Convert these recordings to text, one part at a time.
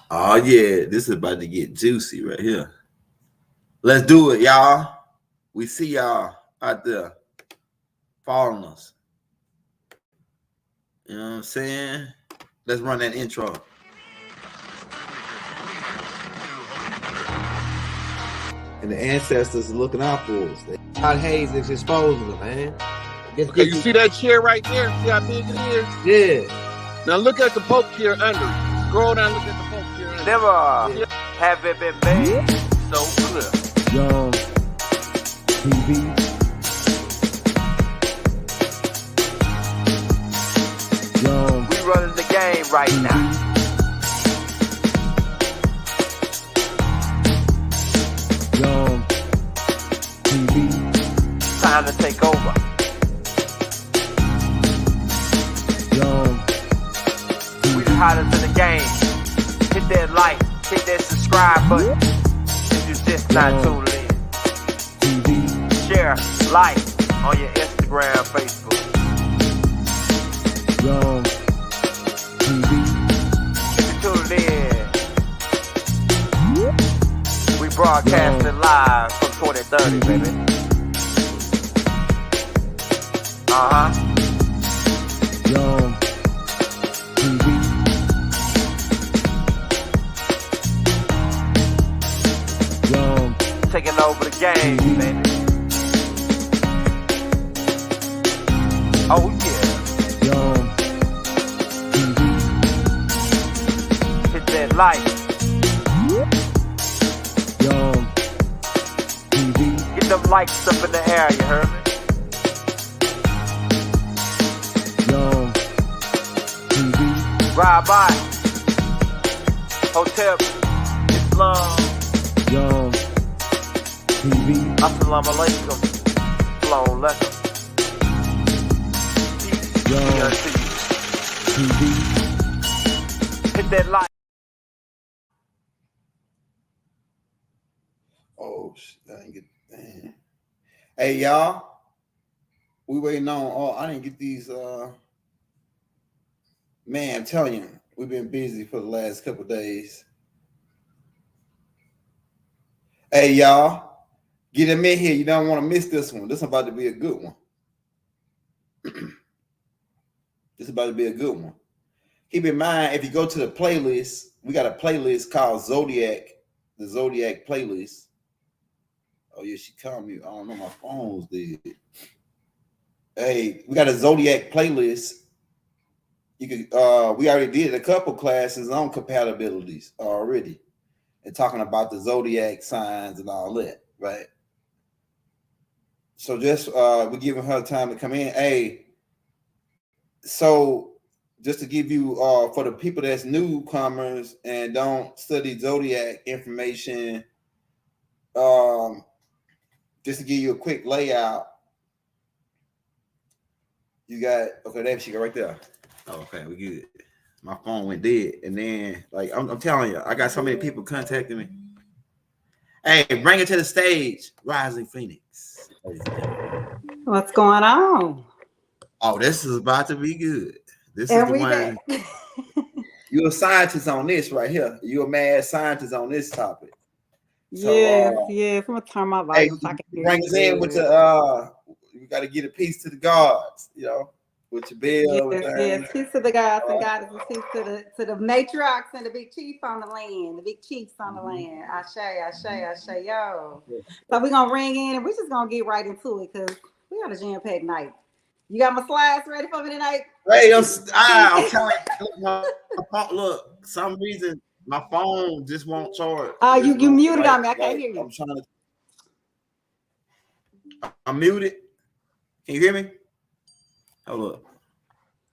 Oh yeah, this is about to get juicy right here. Let's do it, y'all. We see y'all out there following us. You know what I'm saying? Let's run that intro. And the ancestors are looking out for us. God Hayes is exposing them, man. Okay, you see that chair right there? See how big it is? Yeah. Now look at the poke chair under it. Scroll down, look at the poke chair under it. Never have it been made so clear. Young TV. Young. We running the game right now. Young TV. Time to take over. Young We the hottest in the game. Hit that like, hit that subscribe button. If you just not tuned in. TV. Share, like on your Instagram, Facebook. Young TV. If you tuned in, we broadcasting live from 2030, baby. Young TV. Young Taking over the game, baby. Oh yeah. Young TV. Hit that like. Young TV. Get them likes up in the air, you heard me? Young TV. Ride by. Hotel Islam. Young TV. Assalamu alaikum. Shalom alaikum. Young TV. Hit that like. Oh shit, I didn't get. Damn. Hey y'all, we waiting on. Oh, I didn't get these. Man, I'm telling you, we've been busy for the last couple of days. Hey y'all, get them in here. You don't want to miss this one. This is about to be a good one. This is about to be a good one. Keep in mind, if you go to the playlist, we got a playlist called Zodiac, the Zodiac playlist. Oh yeah, she called me. I don't know, my phone's dead. Hey, we got a Zodiac playlist. You could we already did a couple classes on compatibilities already. And talking about the Zodiac signs and all that, right? So just we're giving her time to come in. Hey, so just to give you for the people that's newcomers and don't study Zodiac information, just to give you a quick layout, you got there she go right there. Oh, okay, we good. My phone went dead, and then like I'm telling you, I got so many people contacting me. Hey, bring it to the stage, Rising Phoenix. What's going on? Oh, this is about to be good. This is the one. You're a scientist on this right here. You're a mad scientist on this topic. So, yes. I'm gonna turn my volume. Hey, bring us in with the you got to get a piece to the gods, you know, with your bell. Yes, peace to the gods and goddesses, peace to the matriarchs and the big chief on the land, the big chiefs on the land. Ashe, yo. So we're gonna ring in and we're just gonna get right into it because we got a jam-packed night. You got my slides ready for me tonight? Hey, I'm telling you, look, some reason my phone just won't charge. You muted on me. I can't hear you. I'm trying to. I'm muted. Can you hear me? Hold up.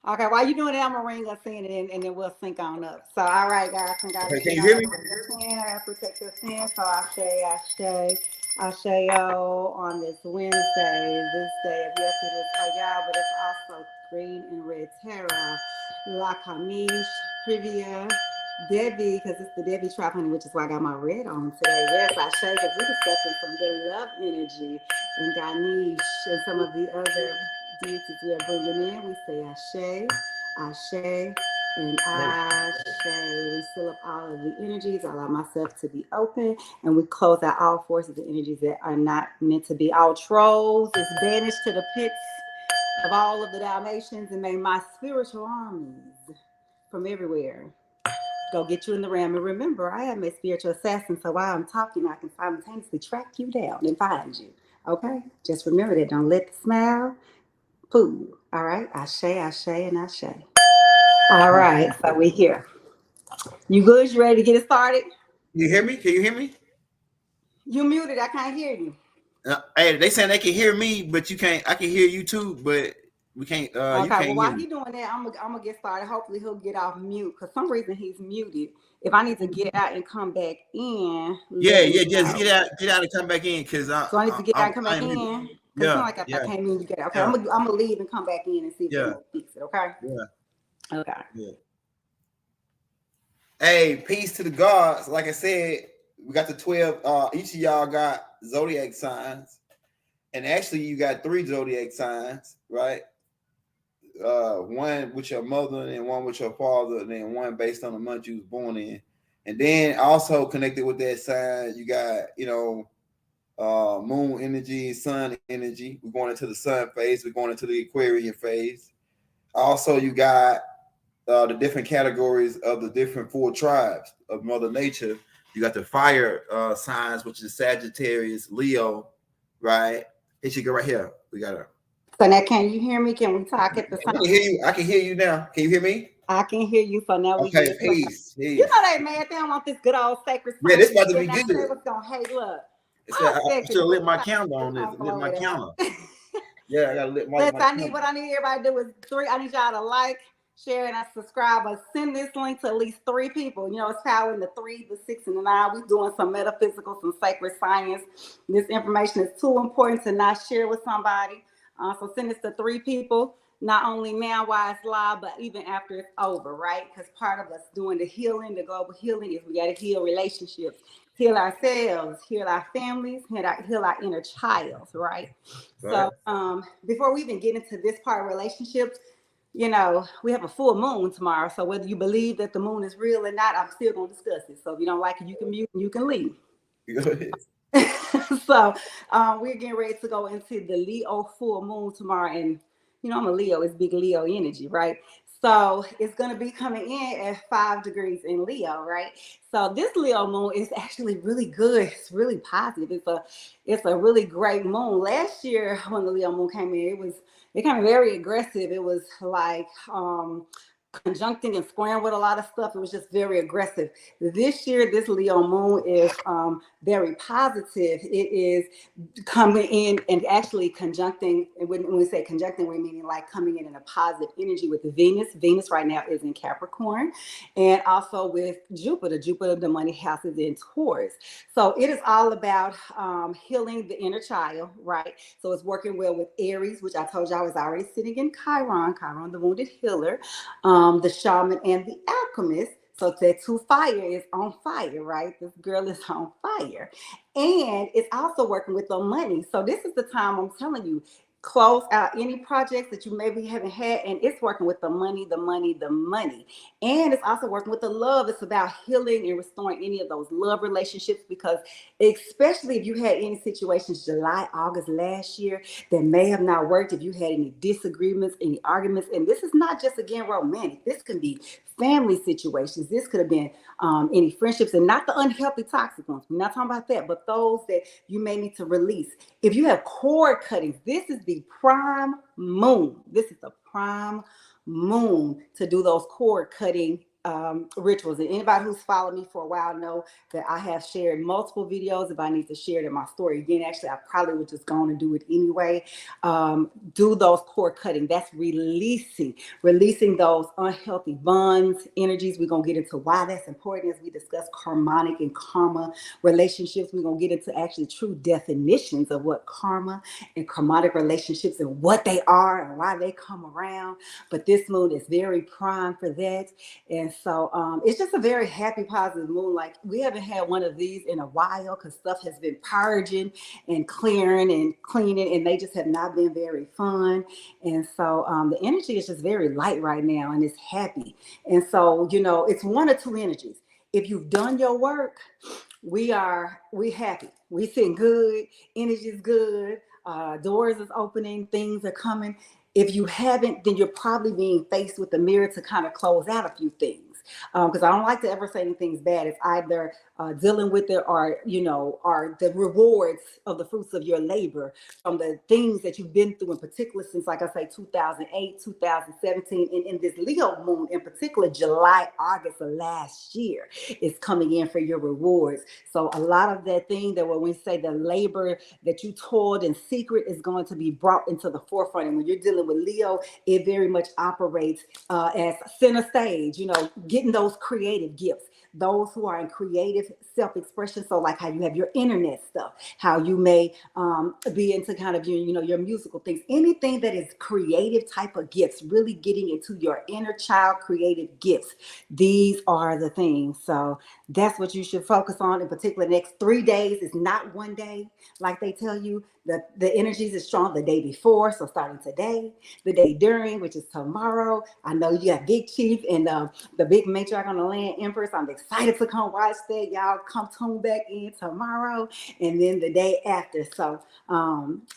Okay, while you doing that, I'm gonna ring us in and then we'll sync on up. So, all right, guys. Okay, can you hear me? I gotta protect your sin. So, Ashe on this Wednesday. This day of yes, it is Ayah, but it's also green and red terra. La Kamish, Privia, Debbie, because it's the Debbie Trap Honey, which is why I got my red on today. Yes, Ashe, because we're discussing some good love energy and Ganesh and some of the other deities we are bringing in. We say Ashe, and Ashe. We seal up all of the energies. I allow myself to be open, and we close out all forces of energies that are not meant to be. All trolls is banished to the pits of all of the Dalmatians, and may my spiritual armies from everywhere go get you in the realm. And remember, I am a spiritual assassin, so while I'm talking, I can simultaneously track you down and find you. Okay? Just remember that. Don't let the smile fool. All right? Ashe, ashe, and ashe. All right, so we here. You good? You ready to get it started? You hear me? Can you hear me? You muted. I can't hear you. Hey, they saying they can hear me, but you can't. I can hear you too, but we can't. You Okay, can't well, while hear he's me. doing that, I'm gonna get started. Hopefully, he'll get off mute because some reason he's muted. If I need to get out and come back in, Yeah, let me yeah. Just know. get out and come back in, cause So I need to get out and come I back am muted. in because it's not Yeah, like I yeah, came in. You get okay. yeah, I'm gonna leave and come back in and see if they're yeah, gonna fix it. Okay. yeah, Okay. yeah. Hey, peace to the gods. Like I said, we got the 12. Each of y'all got zodiac signs, and actually, you got 3 zodiac signs, right? One with your mother, and one with your father, and then one based on the month you was born in. And then also connected with that sign, you got, moon energy, sun energy. We're going into the sun phase. We're going into the Aquarian phase. Also, you got the different categories of the different 4 tribes of Mother Nature. You got the fire signs, which is Sagittarius, Leo, right? Here she go right here. We got her. So now, can you hear me? Can we talk at the I same? can hear you. I can hear you now. Can you hear me? I can hear you. So now we Okay, get. peace. You Peace. know they mad. They don't want this good old sacred Yeah, science. this about to be And I good. say what's gonna hate. Look, I I should have lit my sacred candle on this. on Lit my Florida. candle. Yeah, I gotta lit my Listen, candle. what I need everybody to do is 3. I need y'all to like, share, and subscribe. But send this link to at least 3 people. You know, it's power in the 3, the 6, and the 9. We're doing some metaphysical, some sacred science. This information is too important to not share with somebody. So send this to 3 people. Not only now while it's live, but even after it's over, right? Because part of us doing the healing, the global healing, is we got to heal relationships, heal ourselves, heal our families, heal our inner child, right? Right. So before we even get into this part of relationships, we have a full moon tomorrow. So whether you believe that the moon is real or not, I'm still going to discuss it. So if you don't like it, you can mute and you can leave. Go ahead. So we're getting ready to go into the Leo full moon tomorrow. And, I'm a Leo. It's big Leo energy, right? So it's going to be coming in at 5 degrees in Leo, right? So this Leo moon is actually really good. It's really positive. It's a really great moon. Last year when the Leo moon came in, it came very aggressive. It was like conjuncting and squaring with a lot of stuff. It was just very aggressive. This year, this Leo moon is very positive. It is coming in and actually conjuncting. And when we say conjuncting, we're meaning like coming in a positive energy with Venus. Venus right now is in Capricorn, and also with Jupiter. Jupiter, the money house, is in Taurus. So it is all about healing the inner child, right? So it's working well with Aries, which I told you I was already sitting in Chiron, the wounded healer, the shaman, and the alchemist. So that 2 fire is on fire, right? This girl is on fire. And it's also working with the money. So this is the time I'm telling you, close out any projects that you maybe haven't had, and it's working with the money, the money, the money. And it's also working with the love. It's about healing and restoring any of those love relationships, because especially if you had any situations July, August last year that may have not worked, if you had any disagreements, any arguments, and this is not just, again, romantic. This can be family situations. This could have been any friendships, and not the unhealthy, toxic ones. We're not talking about that, but those that you may need to release. If you have cord cuttings, this is the prime moon. This is the prime moon to do those cord cutting rituals. And anybody who's followed me for a while know that I have shared multiple videos. If I need to share it in my story again, actually, I probably would just go on and do it anyway. Do those cord cutting. That's releasing those unhealthy bonds, energies. We're going to get into why that's important as we discuss karmic and karma relationships. We're going to get into actually true definitions of what karma and karmic relationships and what they are and why they come around. But this moon is very prime for that. And so it's just a very happy, positive moon. Like, we haven't had one of these in a while because stuff has been purging and clearing and cleaning, and they just have not been very fun. And so the energy is just very light right now, and it's happy. And so, it's 1 or 2 energies. if you've done your work, we happy. We sitting good, energy is good, doors is opening, things are coming. If you haven't, then you're probably being faced with the mirror to kind of close out a few things. Because I don't like to ever say anything's bad. It's either dealing with it, or are the rewards of the fruits of your labor from the things that you've been through, in particular since, like I say, 2008, 2017, and in this Leo moon in particular, July, August of last year is coming in for your rewards. So a lot of that thing that when we say the labor that you toiled in secret is going to be brought into the forefront. And when you're dealing with Leo, it very much operates as center stage, getting those creative gifts. Those who are in creative self-expression, so like how you have your internet stuff, how you may be into kind of your musical things, anything that is creative type of gifts, really getting into your inner child creative gifts. These are the things. So that's what you should focus on in particular. Next 3 days is not one day, like they tell you. The energies is strong the day before, so starting today, the day during, which is tomorrow. I know you got Big Chief and the big matriarch on the land, Empress. I'm excited to come watch that. Y'all come tune back in tomorrow, and then the day after. So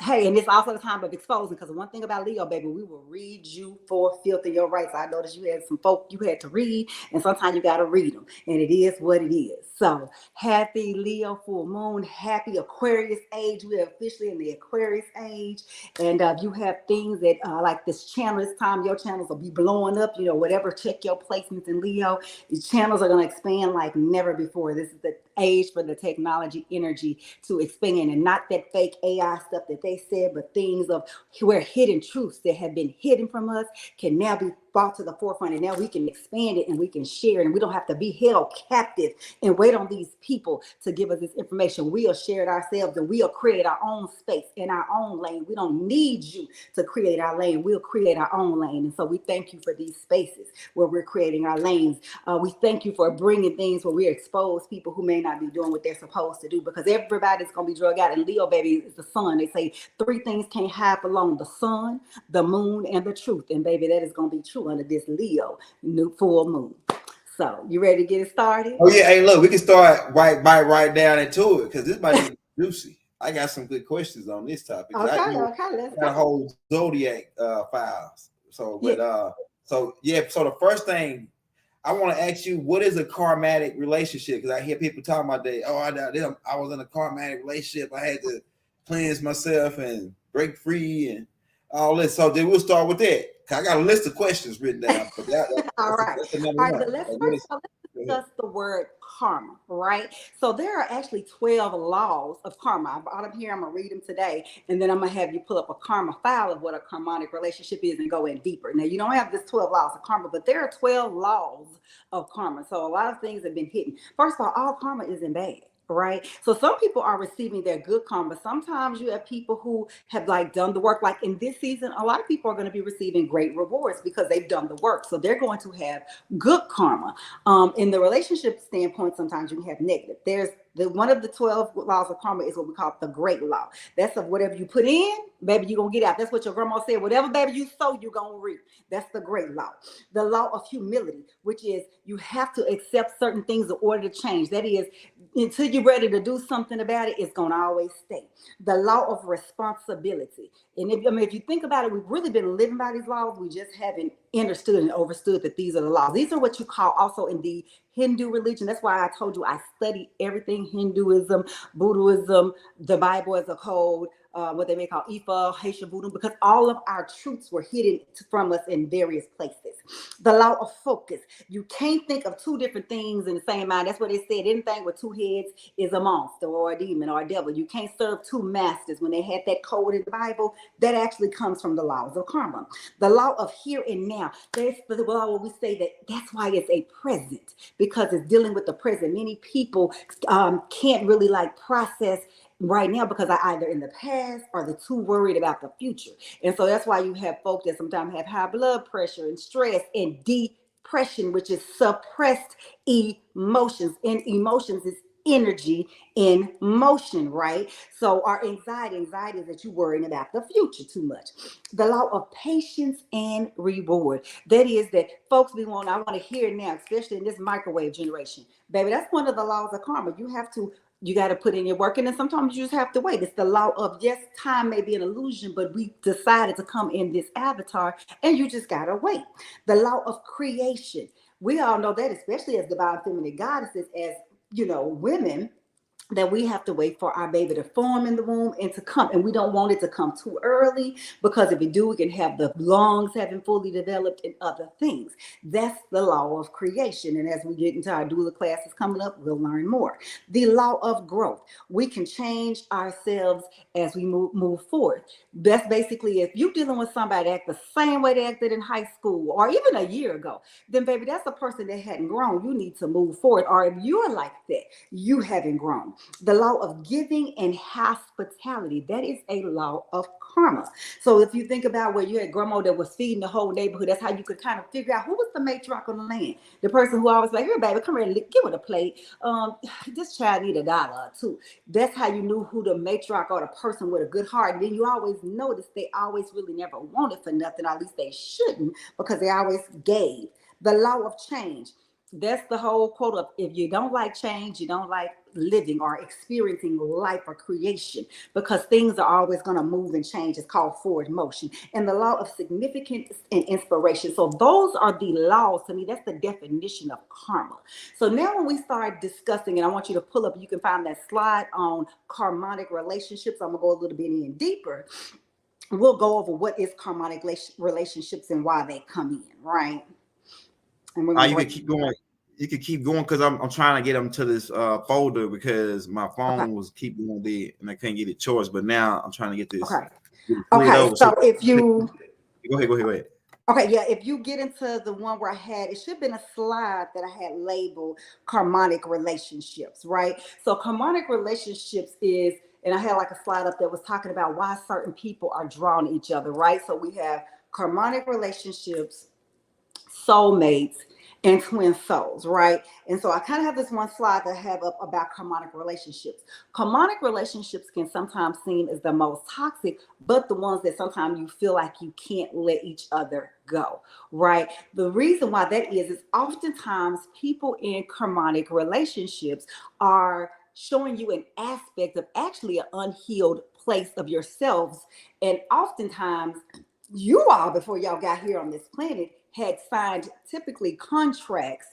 hey, and it's also the time of exposing, because one thing about Leo, baby, we will read you for filth in your rights. I noticed you had some folk you had to read, and sometimes you got to read them, and it is what it is. So happy Leo full moon, happy Aquarius age. We are officially in the Aquarius age, and if you have things that like this channel, this time your channels will be blowing up, whatever, check your placements in Leo. These channels are going to expand like never before. This is the age for the technology energy to expand, and not that fake AI stuff that they said, but things of where hidden truths that have been hidden from us can now be brought to the forefront, and now we can expand it and we can share it, and we don't have to be held captive and wait on these people to give us this information. We'll share it ourselves, and we'll create our own space in our own lane. We don't need you to create our lane. We'll create our own lane. And so we thank you for these spaces where we're creating our lanes. We thank you for bringing things where we expose people who may not be doing what they're supposed to do, because everybody's going to be drug out. And Leo, baby, is the sun. They say 3 things can't hide for long: the sun, the moon, and the truth. And baby, that is going to be true under this Leo new full moon. So you ready to get it started? Oh yeah, hey, look, we can start right down into it, because this might be juicy. I got some good questions on this topic. Okay, let's go. A whole zodiac files. So, but so the first thing I want to ask you, what is a karmatic relationship? Because I hear people talking about that. Oh, I was in a karmatic relationship. I had to cleanse myself and break free and all this. So then we'll start with that. I got a list of questions written down. All right. But let's discuss the word karma, right? So there are actually 12 laws of karma. I brought them here. I'm going to read them today, and then I'm going to have you pull up a karma file of what a karmatic relationship is and go in deeper. Now, you don't have this 12 laws of karma, but there are 12 laws of karma. So a lot of things have been hidden. First of all karma isn't bad. Right. So some people are receiving their good karma. Sometimes you have people who have done the work. Like in this season, a lot of people are going to be receiving great rewards because they've done the work. So they're going to have good karma. In the relationship standpoint, sometimes you have negative. There's one of the 12 laws of karma is what we call the great law. That's of whatever you put in, baby, you're going to get out. That's what your grandma said. Whatever, baby, you sow, you're going to reap. That's the great law. The law of humility, which is you have to accept certain things in order to change. That is, until you're ready to do something about it, it's going to always stay. The law of responsibility. And if you think about it, we've really been living by these laws. We just haven't understood and overstood that these are the laws. These are what you call also in the Hindu religion. That's why I told you I study everything: Hinduism, Buddhism, the Bible as a code, what they may call Ifa, Haitian Voodoo, because all of our truths were hidden from us in various places. The law of focus. You can't think of 2 different things in the same mind. That's what they said. Anything with 2 heads is a monster or a demon or a devil. You can't serve 2 masters. When they had that code in the Bible, that actually comes from the laws of karma. The law of here and now. That's the law where we say that's why it's a present, because it's dealing with the present. Many people can't really process right now because they're either in the past or they're too worried about the future. And so that's why you have folks that sometimes have high blood pressure and stress and depression, which is suppressed emotions. And emotions is energy in motion, right? So our anxiety is that you're worrying about the future too much. The law of patience and reward. That is that folks I want to hear now, especially in this microwave generation. Baby, that's one of the laws of karma. You got to put in your work, and then sometimes you just have to wait. It's the law of, yes, time may be an illusion, but we decided to come in this avatar, and you just got to wait. The law of creation. We all know that, especially as divine feminine goddesses, as women, that we have to wait for our baby to form in the womb and to come. And we don't want it to come too early, because if we do, we can have the lungs haven't fully developed and other things. That's the law of creation. And as we get into our doula classes coming up, we'll learn more. The law of growth. We can change ourselves as we move forward. That's basically, if you're dealing with somebody that act the same way they acted in high school or even a year ago, then baby, that's a person that hadn't grown. You need to move forward. Or if you're like that, you haven't grown. The law of giving and hospitality. That is a law of karma. So if you think about where you had grandma that was feeding the whole neighborhood, that's how you could kind of figure out who was the matriarch on the land. The person who always like, here, baby, come here, give her the plate. This child need $1 or $2. That's how you knew who the matriarch or the person with a good heart. And then you always notice they always really never wanted for nothing, or at least they shouldn't, because they always gave. The law of change. That's the whole quote of, if you don't like change, you don't like living or experiencing life or creation, because things are always going to move and change. It's called forward motion. And the law of significance and inspiration. So those are the laws. To me, that's the definition of karma. So now when we start discussing, and I want you to pull up, you can find that slide on karmatic relationships. I'm going to go a little bit in deeper. We'll go over what is karmatic relationships and why they come in, right? And you can keep going. You can keep going, because I'm trying to get them to this folder, because my phone was keep going dead and I can't get it choice. But now I'm trying to get this. Okay. So if you go ahead. Okay, yeah, if you get into the one where it should have been a slide that I had labeled karmatic relationships, right? So karmatic relationships is, and I had like a slide up that was talking about why certain people are drawn to each other, right? So we have karmatic relationships, soulmates, and twin souls, right? And so I kind of have this one slide that I have up about karmatic relationships. Karmatic relationships can sometimes seem as the most toxic, but the ones that sometimes you feel like you can't let each other go, right? The reason why that is oftentimes people in karmatic relationships are showing you an aspect of actually an unhealed place of yourselves. And oftentimes you all, before y'all got here on this planet, had signed typically contracts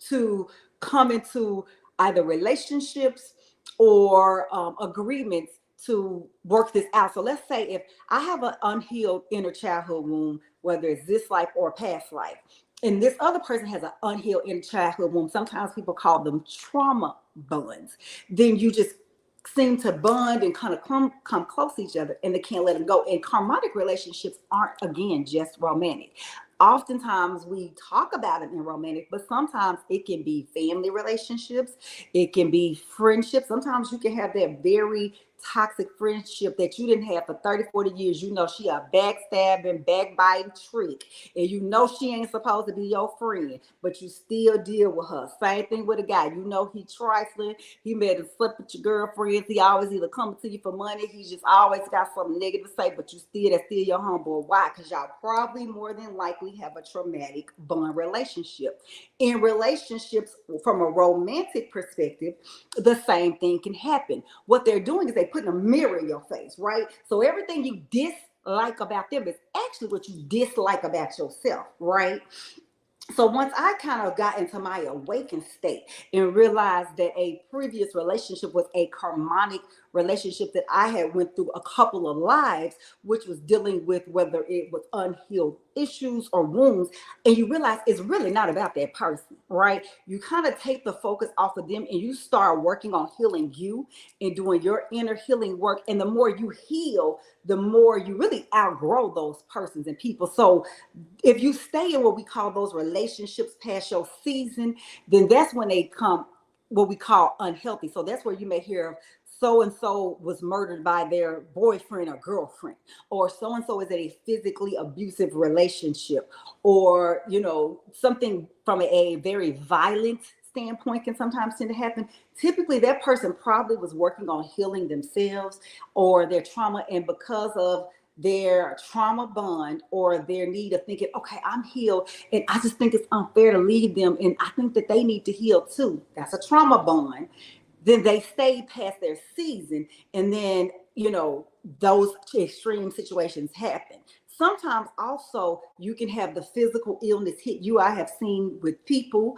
to come into either relationships or agreements to work this out. So let's say if I have an unhealed inner childhood wound, whether it's this life or past life, and this other person has an unhealed inner childhood wound, sometimes people call them trauma bonds, then you just seem to bond and kind of come close to each other, and they can't let them go. And karmatic relationships aren't, again, just romantic. Oftentimes we talk about it in romantic, but sometimes it can be family relationships. It can be friendships. Sometimes you can have that very toxic friendship that you didn't have for 30, 40 years. You know she a backstabbing, backbiting trick, and you know she ain't supposed to be your friend, but you still deal with her. Same thing with a guy. You know he trifling. He made a slip with your girlfriends. He always either coming to you for money. He just always got something negative to say, but that's still your homeboy. Why? Because y'all probably more than likely have a traumatic bond relationship. In relationships, from a romantic perspective, the same thing can happen. What they're doing is they putting a mirror in your face, right? So everything you dislike about them is actually what you dislike about yourself, right? So once I kind of got into my awakened state and realized that a previous relationship was a karmic relationship that I had went through a couple of lives, which was dealing with whether it was unhealed issues or wounds, and you realize it's really not about that person, right? You kind of take the focus off of them and you start working on healing you and doing your inner healing work. And the more you heal, the more you really outgrow those persons and people. So if you stay in what we call those relationships past your season, then that's when they come what we call unhealthy. So that's where you may hear so-and-so was murdered by their boyfriend or girlfriend, or so-and-so is in a physically abusive relationship, or, something from a very violent standpoint can sometimes tend to happen. Typically, that person probably was working on healing themselves or their trauma, and because of their trauma bond or their need of thinking, okay, I'm healed, and I just think it's unfair to leave them, and I think that they need to heal too. That's a trauma bond. Then they stay past their season, and then those extreme situations happen. Sometimes also you can have the physical illness hit you. I have seen with people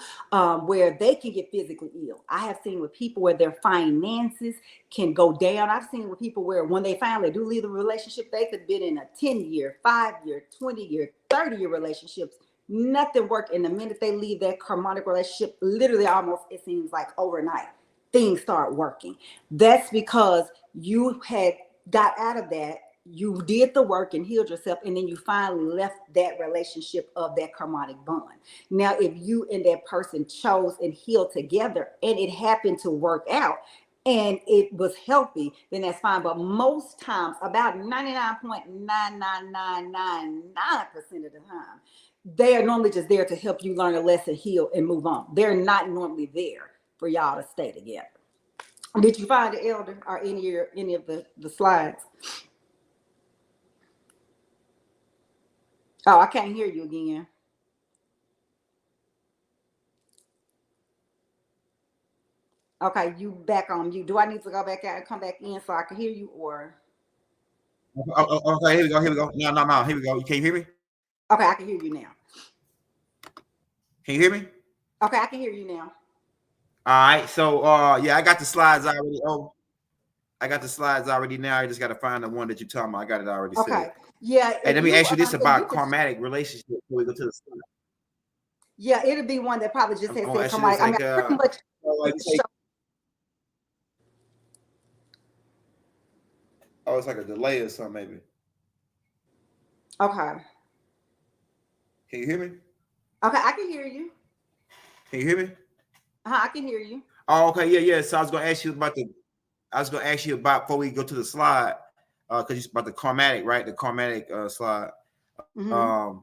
where they can get physically ill. I have seen with people where their finances can go down. I've seen with people where when they finally do leave the relationship, they could have been in a 10-year, 5-year, 20-year, 30-year relationships. Nothing worked. And the minute they leave that karmic relationship, literally almost it seems like overnight, things start working. That's because you had got out of that, you did the work and healed yourself, and then you finally left that relationship of that karmic bond. Now, if you and that person chose and healed together and it happened to work out and it was healthy, then that's fine. But most times, about 99.99999% of the time, they are normally just there to help you learn a lesson, heal, and move on. They're not normally there for y'all to stay together. Did you find the elder or any of the slides? Oh, I can't hear you again. Okay, you back on mute. Do I need to go back out and come back in so I can hear you, or? Okay, here we go. No. Here we go. You can't hear me? Okay, I can hear you now. Can you hear me? Okay, I can hear you now. All right. So yeah, I got the slides already. Oh, I got the slides already now. I just got to find the one that you're talking about. I got it already Okay. set. Yeah. Hey, let me ask you this about karmatic relationships before we go to the slide. Yeah, it'll be one that probably just says karmatic. Like, I mean, pretty much oh, it's like a delay or something, maybe. Okay. Can you hear me? Okay, I can hear you. Can you hear me? I can hear you. Oh, okay, yeah. So I was gonna ask you about before we go to the slide, because you about the karmatic, right? The karmatic slide. Mm-hmm.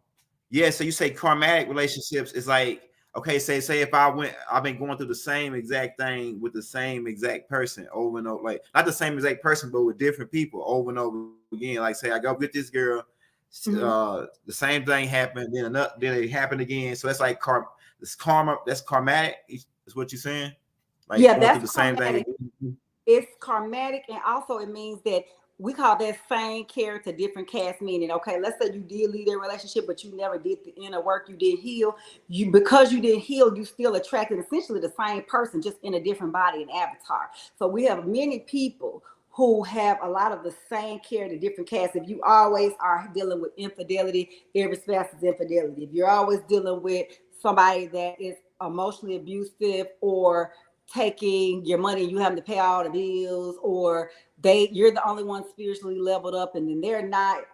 Yeah. So you say karmatic relationships is like, okay, say if I've been going through the same exact thing with the same exact person over and over, like not the same exact person, but with different people over and over again. Like say I go with this girl, the same thing happened, then it happened again. So that's like karma. That's karmatic. Is what you're saying? Like yeah, going that's through the same thing. It's karmatic, and also it means that we call that same character different cast. Meaning, okay, let's say you did leave their relationship, but you never did the inner work. You did heal. Because you didn't heal, you still attracted essentially the same person, just in a different body and avatar. So we have many people who have a lot of the same character, different casts. If you always are dealing with infidelity, every spouse is infidelity. If you're always dealing with somebody that is emotionally abusive or taking your money, you having to pay all the bills, or you're the only one spiritually leveled up and then they're not,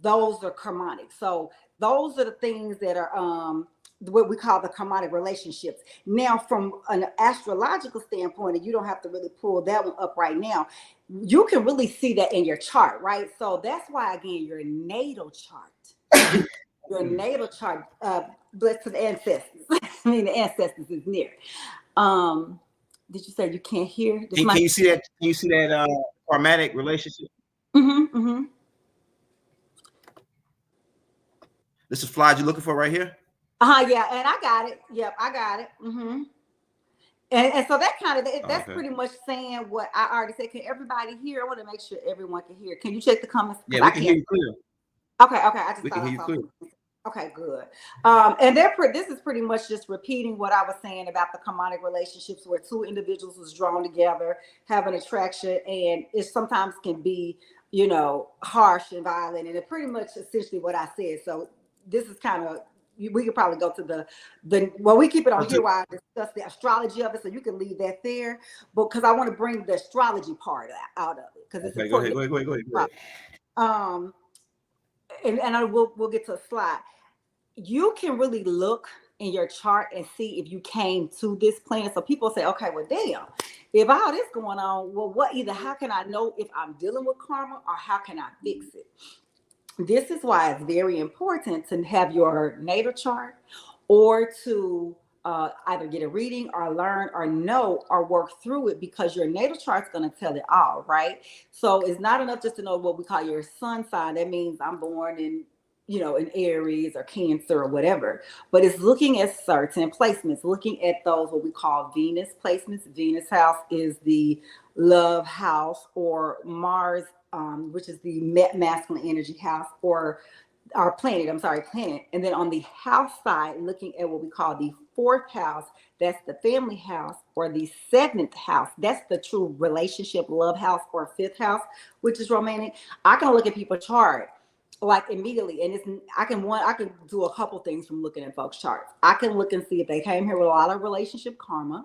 those are karmatic. So those are the things that are what we call the karmatic relationships. Now, from an astrological standpoint, and you don't have to really pull that one up right now, you can really see that in your chart, right? So that's why, again, your natal chart, blessed to the ancestors. I mean, the ancestors is near. Did you say you can't hear? Can you see that? Can you see that karmatic relationship? Mm-hmm. This is slide you're looking for right here. Yeah, and I got it. Yep, I got it. And so that kind of that's okay. Pretty much saying what I already said. Can everybody hear? I want to make sure everyone can hear. Can you check the comments? Yeah, we can hear you clear. Okay. I just we can hear you clear. Okay, good. And this is pretty much just repeating what I was saying about the karmic relationships, where two individuals was drawn together, have an attraction, and it sometimes can be, harsh and violent, and it pretty much essentially what I said. So this is kind of, we could probably go to we keep it on here while I discuss the astrology of it, so you can leave that there, but because I want to bring the astrology part out of it, because it's important. Go ahead. And we'll get to a slide. You can really look in your chart and see if you came to this planet. So people say, okay, well, damn, if all this going on, well, how can I know if I'm dealing with karma, or how can I fix it? This is why it's very important to have your natal chart, or to either get a reading or learn or know or work through it, because your natal chart's going to tell it all, right? So it's not enough just to know what we call your sun sign. That means I'm born in, in Aries or Cancer or whatever. But it's looking at certain placements, looking at those what we call Venus placements. Venus house is the love house, or Mars, which is the masculine energy house, or our planet, planet. And then on the house side, looking at what we call the fourth house, that's the family house, or the seventh house, that's the true relationship love house, or fifth house, which is romantic. I can look at people's chart like immediately, and I can do a couple things from looking at folks' charts. I can look and see if they came here with a lot of relationship karma.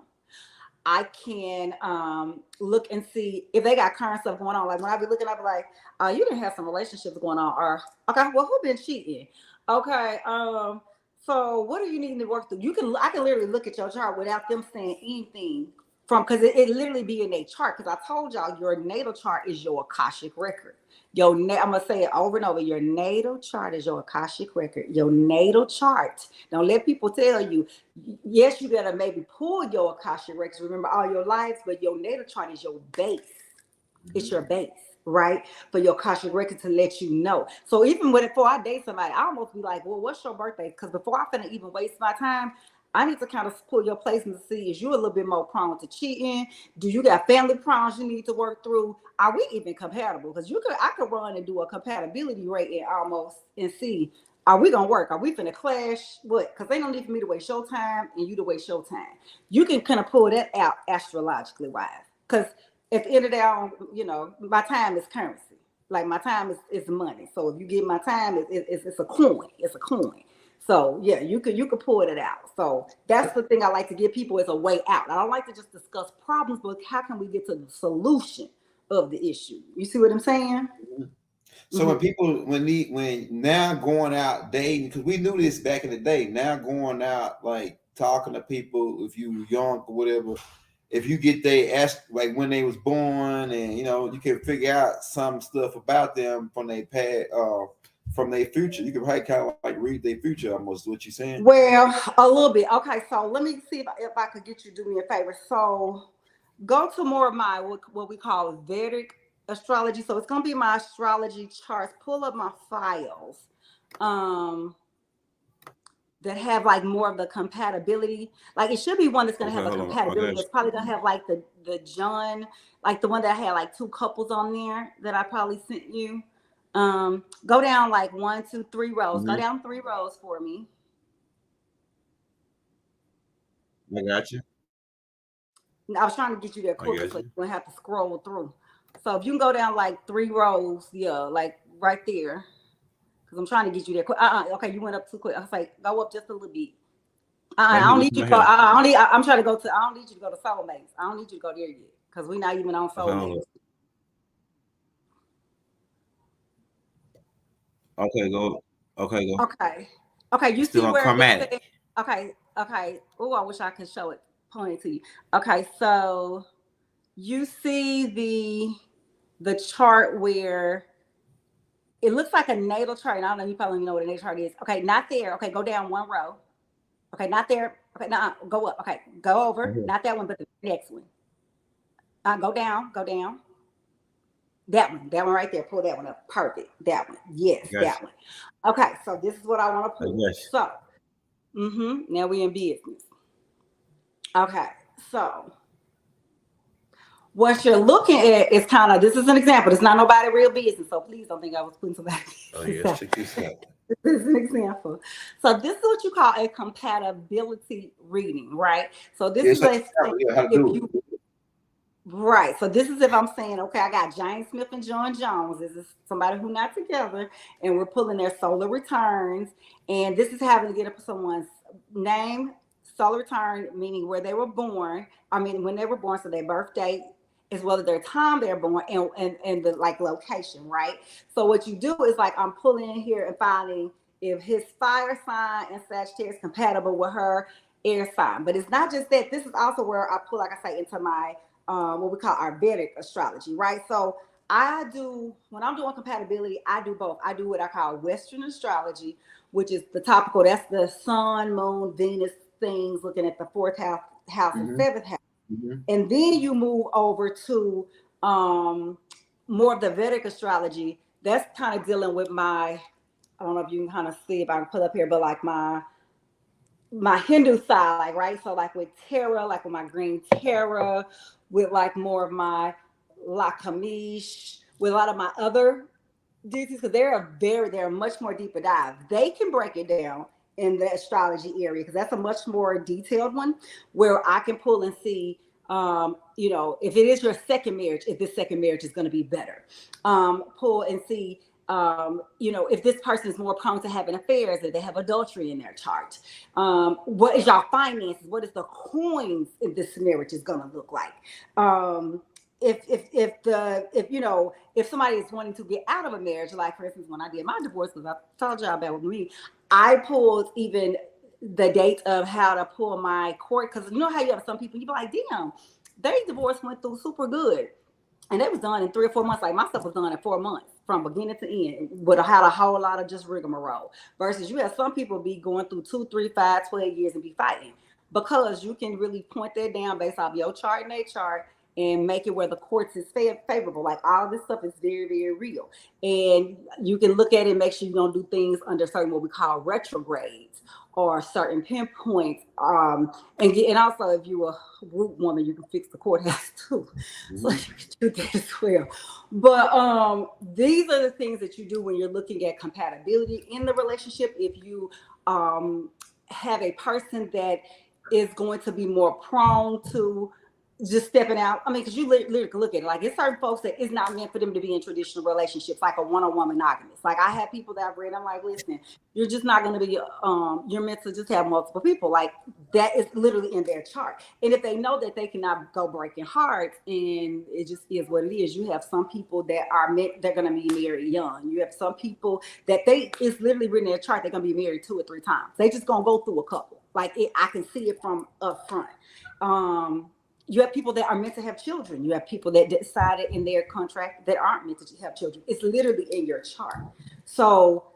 I can look and see if they got current stuff going on. Like when I be looking, I be like, you didn't have some relationships going on, or okay, well, who been cheating? Okay, so what are you needing to work through? I can literally look at your chart without them saying anything because it literally be in their chart. Because I told y'all your natal chart is your Akashic record. I'm gonna say it over and over. Your natal chart is your Akashic record. Your natal chart. Don't let people tell you. Yes, you gotta maybe pull your Akashic records. Remember all your lives, but your natal chart is your base. It's your base, right? For your Akashic record to let you know. So even before I date somebody, I almost be like, well, what's your birthday? Because before I finna even waste my time, I need to kind of pull your placement to see, is you a little bit more prone to cheating? Do you got family problems you need to work through? Are we even compatible? Because I could run and do a compatibility rating almost and see, are we gonna work? Are we finna clash? What? Because they don't need for me to waste your time and you to waste your time. You can kind of pull that out astrologically wise. Because at the end of the day, my time is currency. Like my time is money. So if you give my time, it's a coin. It's a coin. So yeah, you could pull it out. So that's the thing I like to give people is a way out. I don't like to just discuss problems, but how can we get to the solution of the issue? You see what I'm saying? So when people when now going out dating, because we knew this back in the day, now going out like talking to people, if you young or whatever, if you get they ask like when they was born, and you can figure out some stuff about them from their past, from their future. You can probably kind of like read their future almost. What you saying? Well, a little bit. Okay, so let me see if I could get you to do me a favor. So go to more of my what we call Vedic astrology. So it's gonna be my astrology charts. Pull up my files that have like more of the compatibility. Like it should be one that's gonna have a compatibility. It's probably gonna have like the John, like the one that had like two couples on there that I probably sent you. Go down like 1, 2, 3 rows. Go down 3 rows for me. I got you. I was trying to get you there quicker, so you're gonna have to scroll through. So if you can go down like 3 rows, yeah, like right there, because I'm trying to get you there quick. Okay, you went up too quick. I was like, go up just a little bit. I don't need you to go. I'm trying to go to. I don't need you to go to soulmates. I don't need you to go there yet, because we're not even on soulmates. Okay, go. Okay, go. Okay. You still see on where chromatic. it said, okay. Oh, I wish I could show it, point it to you. Okay, so you see the chart where it looks like a natal chart. And I don't know, you probably know what a natal chart is. Okay, not there. Okay, go down 1 row. Okay, not there. Okay, no, go up. Okay, go over. Not that one, but the next one. Go down. That one right there. Pull that one up. Perfect. That one. Yes, that one. Okay, so this is what I want to pull. So, now we in business. Okay, so what you're looking at is kind of, this is an example. It's not nobody real business, so please don't think I was putting somebody. Oh yes, check this out. This is an example. So this is what you call a compatibility reading, right? So this is right. So this is if I'm saying, okay, I got Jane Smith and John Jones. This is somebody who not together, and we're pulling their solar returns. And this is having to get up someone's name, solar return, meaning where they were born. I mean, when they were born, so their birth date, as well as their time they were born, and the like location, right? So what you do is like I'm pulling in here and finding if his fire sign and Sagittarius compatible with her air sign. But it's not just that. This is also where I pull, like I say, into my what we call our Vedic astrology, right? So when I'm doing compatibility, I do both. I do what I call Western astrology, which is the topical. That's the sun, moon, Venus, things, looking at the fourth house and Mhm. seventh house. Mhm. And then you move over to more of the Vedic astrology. That's kind of dealing with my, I don't know if you can kind of see if I can put up here, but like my Hindu side, like, right? So like with Tara, like with my green Tara, with like more of my Lakamish, with a lot of my other deities, because they're much more deeper dive. They can break it down in the astrology area because that's a much more detailed one where I can pull and see if it is your second marriage, if this second marriage is going to be better. Pull and see if this person is more prone to having affairs, if they have adultery in their chart. What is y'all finances? What is the coins in this marriage is going to look like? If somebody is wanting to get out of a marriage, like for instance, when I did my divorce, because I told y'all about with me, I pulled even the date of how to pull my court, because you know how you have some people, you be like, damn, their divorce went through super good. And they was done in 3 or 4 months. Like my stuff was done in 4 months from beginning to end, but I had a whole lot of just rigmarole. Versus you have some people be going through 2, 3, 5, 12 years and be fighting, because you can really point that down based off your chart and their chart and make it where the courts is favorable. Like all this stuff is very, very real. And you can look at it and make sure you don't do things under certain what we call retrogrades or certain pinpoints. And also if you're a root woman, you can fix the courthouse too. So you can do that as well. But these are the things that you do when you're looking at compatibility in the relationship. If you have a person that is going to be more prone to just stepping out. I mean, because you literally look at it, like it's certain folks that it's not meant for them to be in traditional relationships, like a one-on-one monogamous. Like I have people that I've read, I'm like, listen, you're just not going to be, you're meant to just have multiple people. Like that is literally in their chart. And if they know that they cannot go breaking hearts, and it just is what it is. You have some people that are meant, they're going to be married young. You have some people that it's literally written in their chart, they're going to be married 2 or 3 times. They just going to go through a couple. Like I can see it from up front. You have people that are meant to have children. You have people that decided in their contract that aren't meant to have children. It's literally in your chart. So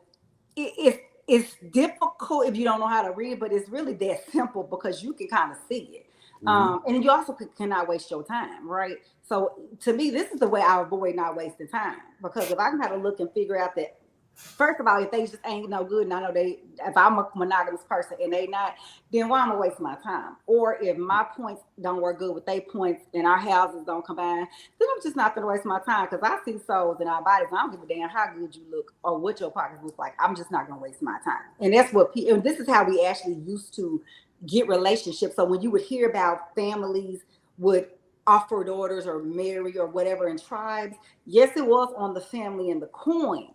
it's difficult if you don't know how to read, but it's really that simple because you can kind of see it. And you also cannot waste your time, right? So to me, this is the way I avoid not wasting time, because if I can kind of look and figure out that, first of all, if they just ain't no good, and I know if I'm a monogamous person and they not, then why am I wasting my time? Or if my points don't work good with their points and our houses don't combine, then I'm just not going to waste my time, because I see souls in our bodies. I don't give a damn how good you look or what your pockets look like. I'm just not going to waste my time. And that's what and this is how we actually used to get relationships. So when you would hear about families would offer daughters or marry or whatever in tribes, yes, it was on the family and the coin,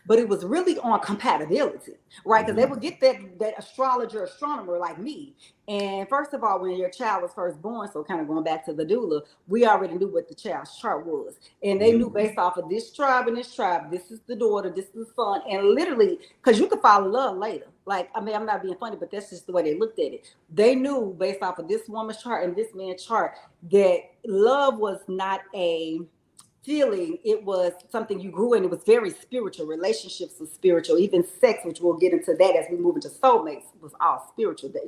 but it was really on compatibility, right? Because they would get that astronomer like me. And first of all, when your child was first born, so kind of going back to the doula, we already knew what the child's chart was. And they knew based off of this tribe and this tribe, this is the daughter, this is the son. And literally, because you could fall in love later. Like, I mean, I'm not being funny, but that's just the way they looked at it. They knew based off of this woman's chart and this man's chart that love was not a feeling, it was something you grew in. It was very spiritual. Relationships was spiritual. Even sex, which we'll get into that as we move into soulmates, was all spiritual. That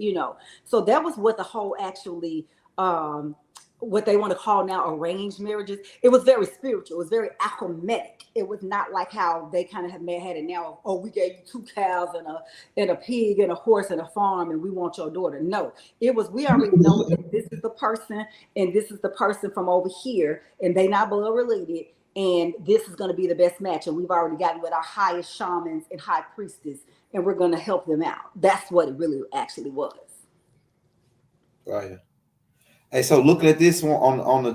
so that was what the whole actually what they want to call now arranged marriages. It was very spiritual. It was very alchemic. It was not like how they kind of have had it now. Oh, we gave you 2 cows and a pig and a horse and a farm, and we want your daughter. No, it was, we already know that this is the person and this is the person from over here, and they not blood related, and this is going to be the best match. And we've already gotten with our highest shamans and high priestess, and we're going to help them out. That's what it really actually was. Right. Hey, so looking at this one on the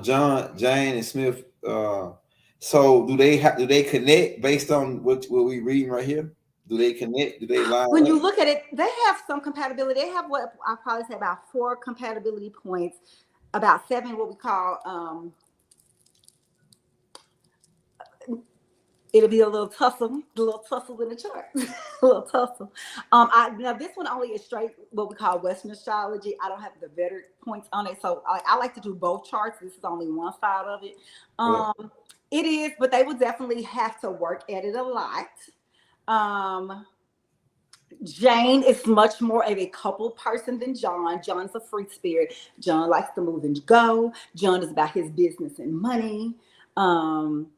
Jane and Smith, so do they connect based on what we reading right here? Do they connect? Do they line When up? you look at it, they have some compatibility. They have what I probably say about 4 compatibility points, about 7 what we call it'll be a little tussle in the chart. A little tussle. Now this one only is straight what we call Western astrology. I don't have the Vedic points on it, so I like to do both charts. This is only one side of it. It is, but they would definitely have to work at it a lot. Jane is much more of a couple person than John. John's a free spirit. John likes to move and go. John is about his business and money. Um,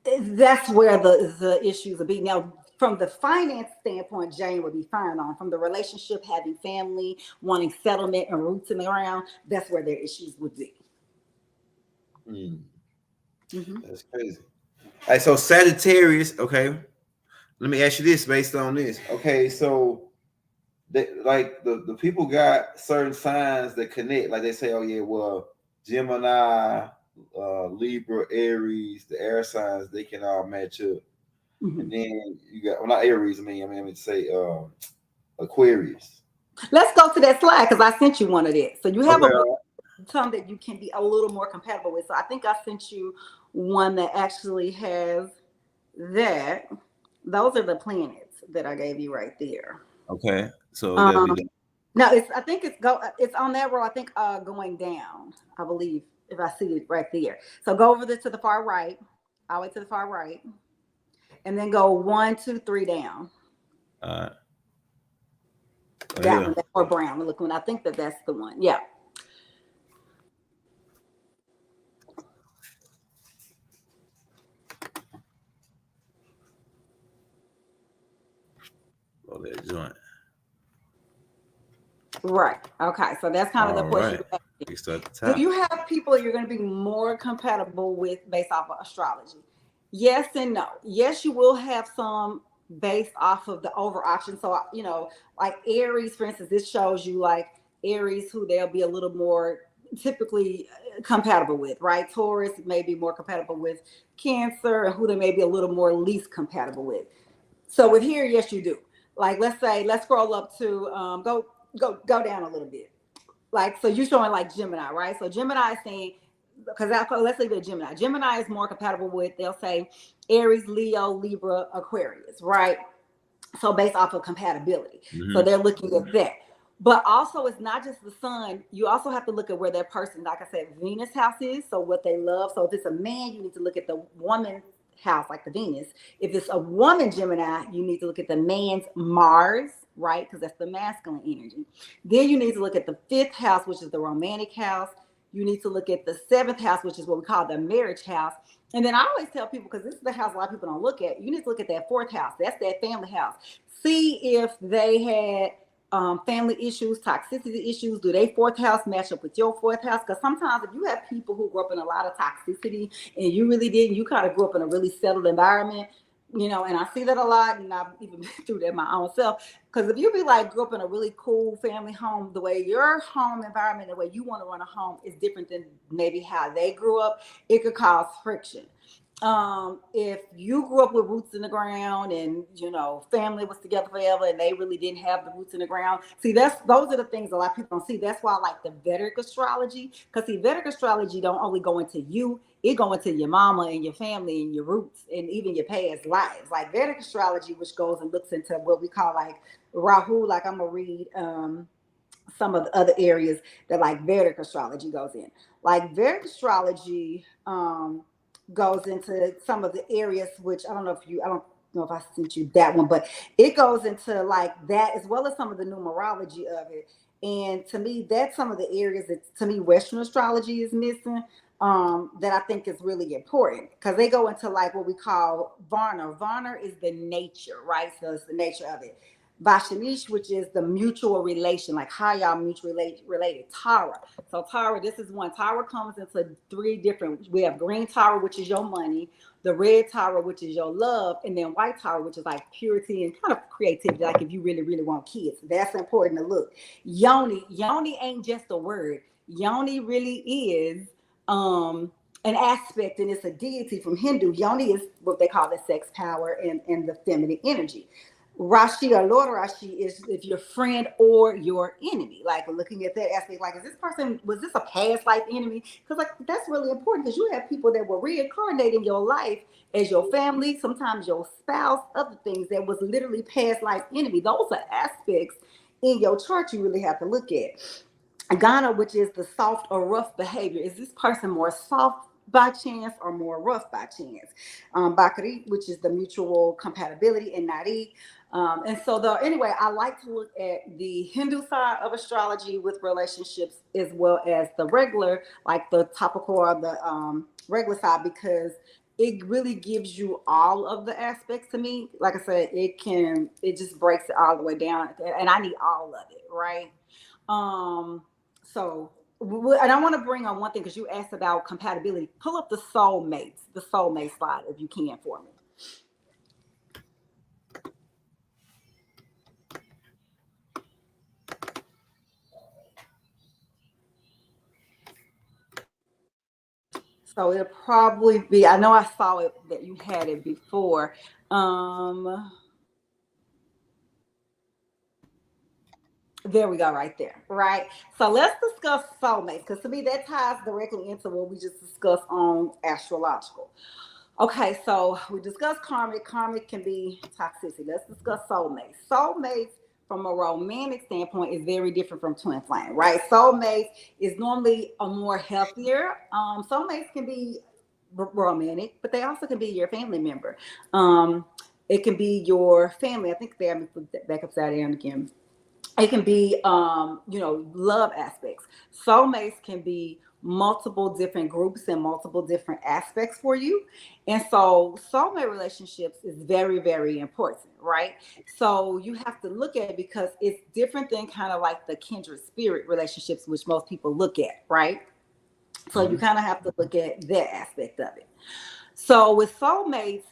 that's where the issues will be. Now, from the finance standpoint, Jane would be fine on. From the relationship, having family, wanting settlement and roots in the ground, that's where their issues would be. That's crazy. All right, so Sagittarius, okay. Let me ask you this based on this. Okay, so like the people got certain signs that connect. Like they say, oh yeah, well, Gemini, Libra, Aries, the air signs, they can all match up. And then you got, well, not Aries, I mean to say Aquarius. Let's go to that slide because I sent you one of that. So you have Okay, some that you can be a little more compatible with. So I think I sent you one that actually has that. Those are the planets that I gave you right there. okay. So that'd be no, I think it's on that row. I think going down, I believe, if I see it right there. So go over to the far right, all the way to the far right, and then go 1, 2, 3 down. all right. That one, or brown. Look, I think that's the one. Yeah. Oh, that joint. Right. Okay. So that's kind of the question. Right. Do you have people you're going to be more compatible with based off of astrology? Yes and no. Yes, you will have some based off of the overarching. So, like Aries, for instance, this shows you like Aries who they'll be a little more typically compatible with, right? Taurus may be more compatible with Cancer, and who they may be a little more least compatible with. So with here, yes, you do. Like, let's scroll up to go down a little bit. Like, so you're showing like Gemini, right? So Gemini is saying, because let's leave it at Gemini. Gemini is more compatible with, they'll say Aries, Leo, Libra, Aquarius, right? So based off of compatibility. So they're looking at that. But also, it's not just the sun. You also have to look at where that person, like I said, Venus house is. So what they love. So if it's a man, you need to look at the woman's house, like the Venus. If it's a woman Gemini, you need to look at the man's Mars, right? Because that's the masculine energy. Then you need to look at the 5th house, which is the romantic house. You need to look at the 7th house, which is what we call the marriage house. And then I always tell people, because this is the house a lot of people don't look at, you need to look at that 4th house. That's that family house. See if they had family issues, toxicity issues. Do they 4th house match up with your 4th house? Because sometimes if you have people who grew up in a lot of toxicity and you really didn't, you kind of grew up in a really settled environment, and I see that a lot, and I've even been through that my own self. Because if you be like grew up in a really cool family home, the way your home environment, the way you want to run a home is different than maybe how they grew up, it could cause friction. If you grew up with roots in the ground and family was together forever and they really didn't have the roots in the ground, see, those are the things a lot of people don't see. That's why I like the Vedic astrology, because the Vedic astrology don't only go into you, it go into your mama and your family and your roots and even your past lives. Like Vedic astrology, which goes and looks into what we call like Rahu, like I'm gonna read some of the other areas that like Vedic astrology goes in. Like Vedic astrology goes into some of the areas, which I don't know if I sent you that one, but it goes into like that as well as some of the numerology of it. And to me, that's some of the areas that to me Western astrology is missing, that I think is really important, because they go into like what we call Varna. Varna is the nature, right? So it's the nature of it. Vashanish, which is the mutual relation, like how y'all mutually related. Tara. So Tara, this is one. Tara comes into 3 different. We have green Tara, which is your money, the red Tara, which is your love, and then white Tara, which is like purity and kind of creativity, like if you really, really want kids. That's important to look. Yoni ain't just a word. Yoni really is an aspect, and it's a deity from Hindu. Yoni is what they call the sex power and the feminine energy. Rashi or Lord Rashi is if your friend or your enemy. Like looking at that aspect, like was this a past life enemy? Because like that's really important, because you have people that will reincarnate in your life as your family, sometimes your spouse, other things that was literally past life enemy. Those are aspects in your chart you really have to look at. Ghana, which is the soft or rough behavior. Is this person more soft by chance or more rough by chance. Bakari, which is the mutual compatibility, and Nari. And so anyway, I like to look at the Hindu side of astrology with relationships as well as the regular, like the topical or the regular side, because it really gives you all of the aspects to me. Like I said, it just breaks it all the way down, and I need all of it, right? So, and I want to bring on one thing because you asked about compatibility. Pull up the soulmate slide if you can for me. So it'll probably be, I know I saw it that you had it before. There we go, right there, right? So let's discuss soulmates, because to me that ties directly into what we just discussed on astrological. Okay, so we discussed karmic. Karmic can be toxicity. Let's discuss soulmates. Soulmates, from a romantic standpoint, is very different from twin flame, right? Soulmates is normally a more healthier. Soulmates can be romantic, but they also can be your family member. It can be your family. I think they have me put that back upside down again. It can be love aspects. Soulmates can be multiple different groups and multiple different aspects for you. And so soulmate relationships is very, very important, right? So you have to look at it because it's different than kind of like the kindred spirit relationships, which most people look at, right? So you kind of have to look at that aspect of it. So with soulmates,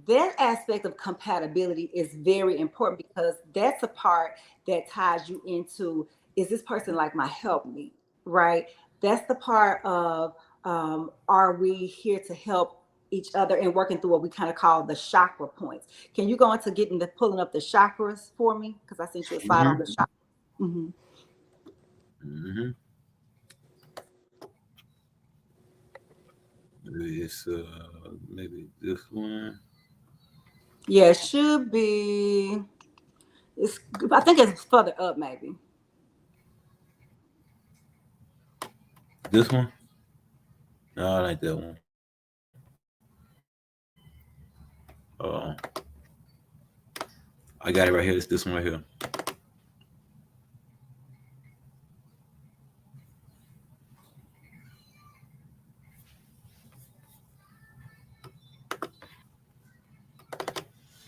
that aspect of compatibility is very important because that's a part that ties you into, is this person like my helpmate, right? That's the part of, are we here to help each other and working through what we kind of call the chakra points. Can you go into pulling up the chakras for me? Because I sent you a slide on the chakras. Mm-hmm. Mm-hmm. It's maybe this one. Yeah, it should be. I think it's further up, maybe. This one? No, I like that one. I got it right here. It's this one right here.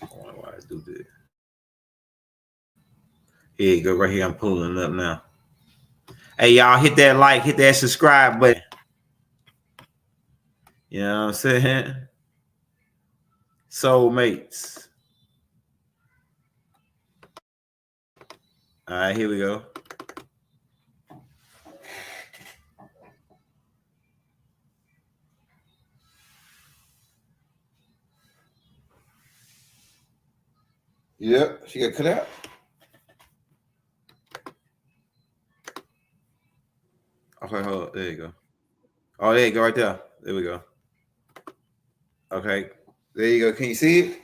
I don't know why I do this. Here you go, right here. I'm pulling it up now. Hey, y'all, hit that like, hit that subscribe button. You know what I'm saying? Soulmates. All right, here we go. Yep, she got cut out. Okay, hold on. There you go. Oh, there you go, right there. There we go. Okay, there you go. Can you see it?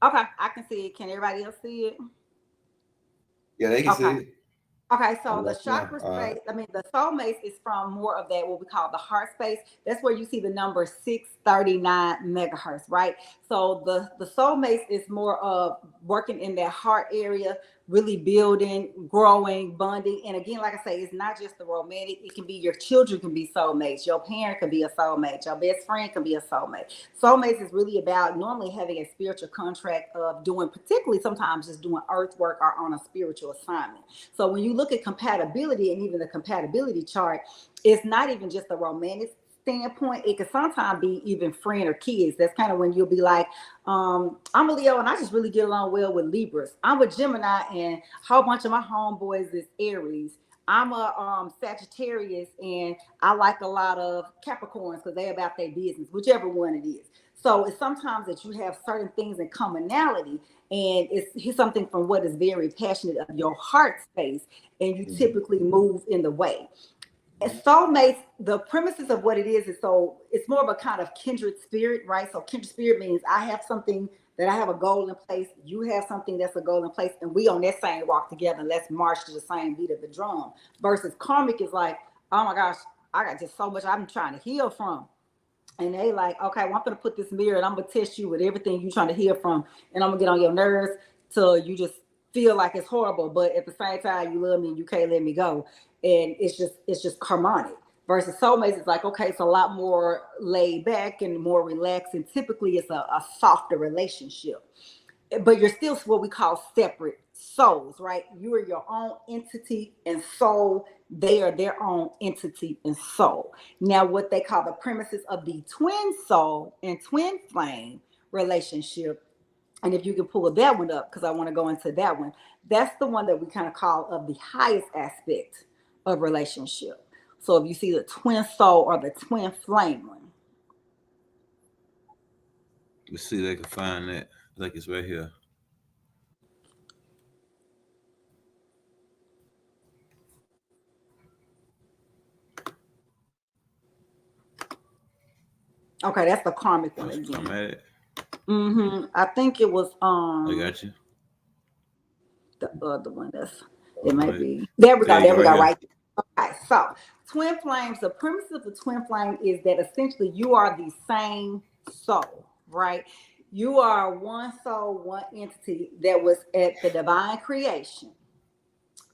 Okay, I can see it. Can everybody else see it? Yeah, they can see it. Okay, so the Yes, chakra space, the soulmates is from more of that, what we call the heart space. That's where you see the number 639 megahertz, right? So the soulmates is more of working in that heart area, really building, growing, bonding. And again, like I say, it's not just the romantic. It can be your children can be soulmates. Your parent can be a soulmate. Your best friend can be a soulmate. Soulmates is really about normally having a spiritual contract of doing, particularly sometimes just doing earth work or on a spiritual assignment. So when you look at compatibility and even the compatibility chart, it's not even just a romantic standpoint. It can sometimes be even friend or kids. That's kind of when you'll be like, I'm a Leo and I just really get along well with Libras. I'm a Gemini and a whole bunch of my homeboys is Aries. I'm a Sagittarius and I like a lot of Capricorns because they're about their business, whichever one it is. So it's sometimes that you have certain things in commonality, and it's something from what is very passionate of your heart space, and you typically move in the way. And soulmates, the premises of what it is so it's more of a kind of kindred spirit, right? So kindred spirit means I have something that I have a goal in place, you have something that's a goal in place, and we on that same walk together, and let's march to the same beat of the drum. Versus karmic is like, oh my gosh, I got just so much I'm trying to heal from. And they like, okay, well, I'm gonna put this mirror and I'm gonna test you with everything you're trying to hear from, and I'm gonna get on your nerves till you just feel like it's horrible, but at the same time you love me and you can't let me go. And it's just harmonic. Versus soulmates, it's like, okay, it's a lot more laid back and more relaxed, and typically it's a softer relationship, but you're still what we call separate souls, right? You are your own entity and soul. They are their own entity and soul. Now, what they call the premises of the twin soul and twin flame relationship, and if you can pull that one up, because I want to go into that one, that's the one that we kind of call of the highest aspect of relationship. So if you see the twin soul or the twin flame one, Let's see if they can find that. Like it's right here. okay, that's the karmic one Let's again. come at it. I think it was I got you. the other one. It might Right. be. There we go. There you There go, we right go. here. Right. Okay. So twin flames. The premise of the twin flame is that essentially you are the same soul, right? You are one soul, one entity that was at the divine creation,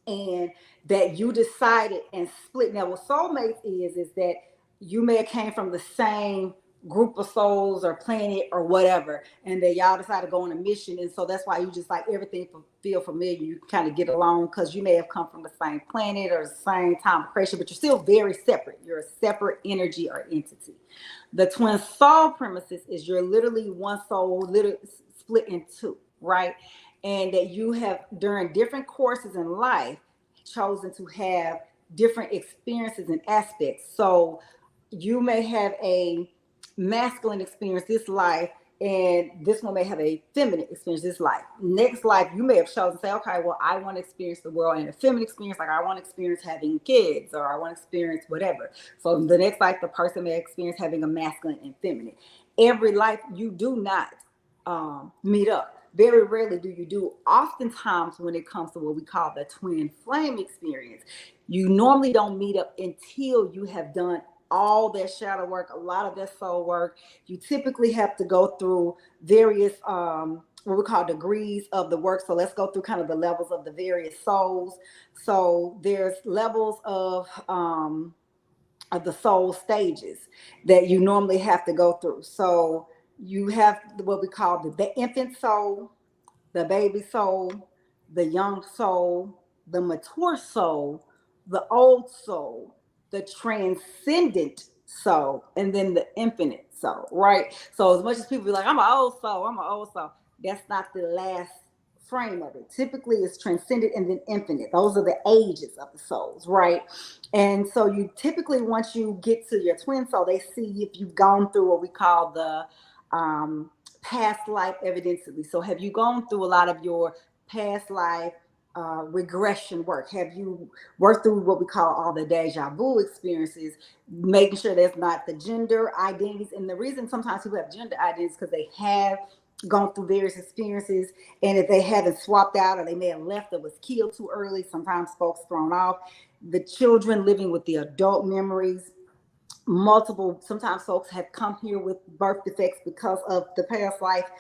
and that you decided and split. Now, what soulmates is that you may have came from the same group of souls or planet or whatever, and that y'all decided to go on a mission, and so that's why you just like everything feel familiar. You kind of get along because you may have come from the same planet or the same time of creation, but you're still very separate. You're a separate energy or entity. The twin soul premises is you're literally one soul, literally split in two, right? And that you have during different courses in life chosen to have different experiences and aspects. So you may have a masculine experience this life, and this one may have a feminine experience this life. Next life, you may have chosen to say, okay, well, I want to experience the world in a feminine experience, like I want to experience having kids, or I want to experience whatever. So the next life, the person may experience having a masculine and feminine. Every life, you do not meet up. Very rarely do you do. Oftentimes, when it comes to what we call the twin flame experience, you normally don't meet up until you have done all that shadow work, a lot of that soul work. You typically have to go through various what we call degrees of the work. So let's go through kind of the levels of the various souls. So there's levels of the soul stages that you normally have to go through. So you have what we call the infant soul, the baby soul, the young soul, the mature soul, the old soul, the transcendent soul, and then the infinite soul, right? So as much as people be like, I'm an old soul, that's not the last frame of it. Typically it's transcendent and then infinite. Those are the ages of the souls, right? And so you typically, once you get to your twin soul, they see if you've gone through what we call the past life evidently. So have you gone through a lot of your past life regression work? Have you worked through what we call all the deja vu experiences, making sure there's not the gender identities? And the reason sometimes people have gender identities because they have gone through various experiences, and if they haven't swapped out or they may have left or was killed too early, sometimes folks thrown off. The children living with the adult memories, multiple, sometimes folks have come here with birth defects because of the past life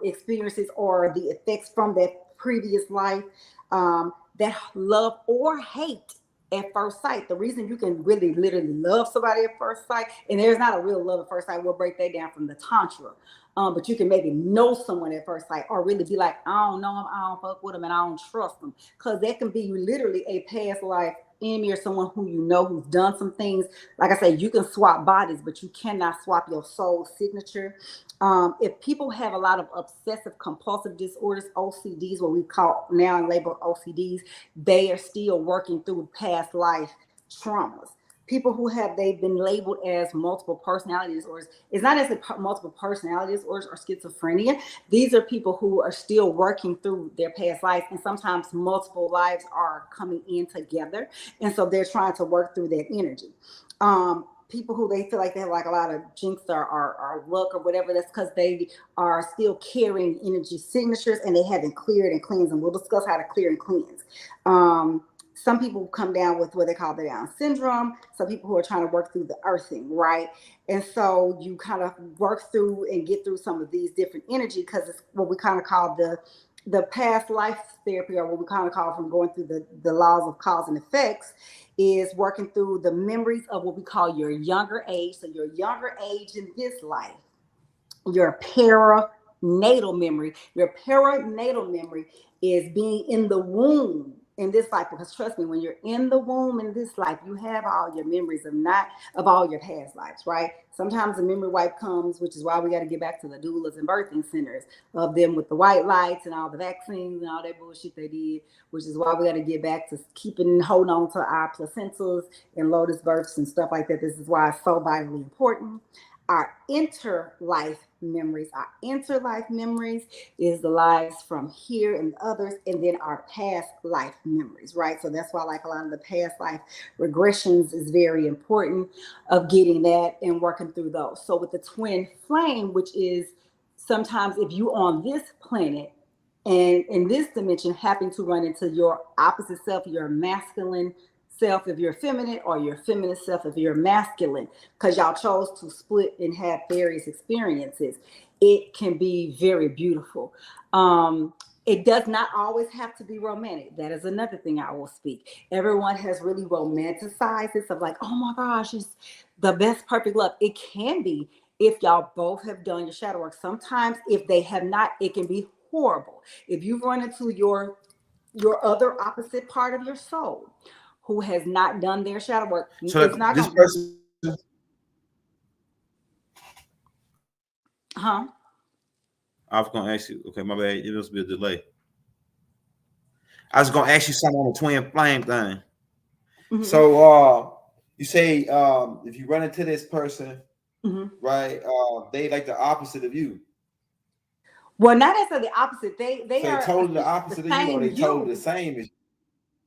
experiences or the effects from that previous life. That love or hate at first sight. The reason you can really literally love somebody at first sight, and there's not a real love at first sight, we'll break that down from the tantra. But you can maybe know someone at first sight or really be like, I don't know him, I don't fuck with him, and I don't trust him. Because that can be literally a past life enemy or someone who you know who's done some things. Like I say, you can swap bodies, but you cannot swap your soul signature. If people have a lot of obsessive compulsive disorders, OCDs, what we call now and labeled OCDs, they are still working through past life traumas. People who they've been labeled as multiple personality disorders. It's not as multiple personality disorders or schizophrenia. These are people who are still working through their past lives, and sometimes multiple lives are coming in together, and so they're trying to work through that energy. People who they feel like they have like a lot of jinx or luck or whatever, that's because they are still carrying energy signatures and they haven't cleared and cleansed, and we'll discuss how to clear and cleanse. some people come down with what they call the Down syndrome. Some people who are trying to work through the earthing, right? And so you kind of work through and get through some of these different energy because it's what we kind of call the past life therapy, or what we kind of call from going through the laws of cause and effects, is working through the memories of what we call your younger age. So your younger age in this life, your perinatal memory. Your perinatal memory is being in the womb in this life, because trust me, when you're in the womb in this life, you have all your memories of all your past lives, right? Sometimes the memory wipe comes, which is why we got to get back to the doulas and birthing centers of them with the white lights and all the vaccines and all that bullshit they did, which is why we got to get back to holding on to our placentas and lotus births and stuff like that. This is why it's so vitally important. Our interlife memories. Our interlife memories is the lives from here and others, and then our past life memories, right? So that's why, like, a lot of the past life regressions is very important of getting that and working through those. So with the twin flame, which is sometimes if you on this planet and in this dimension happen to run into your opposite self, your masculine self if you're feminine, or your feminine self if you're masculine, because y'all chose to split and have various experiences, it can be very beautiful. It does not always have to be romantic. That is another thing I will speak. Everyone has really romanticized this of like, oh my gosh, it's the best perfect love. It can be if y'all both have done your shadow work. Sometimes if they have not, it can be horrible. If you've run into your other opposite part of your soul who has not done their shadow work, So it's not this going to. person, Huh? I was gonna ask you. Okay, my bad. It must be a delay. I was gonna ask you something on the twin flame thing. Mm-hmm. So you say if you run into this person, Mm-hmm. right? They like the opposite of you. Well, not necessarily the opposite. They So are totally the opposite of you, or same they totally you, the same as you.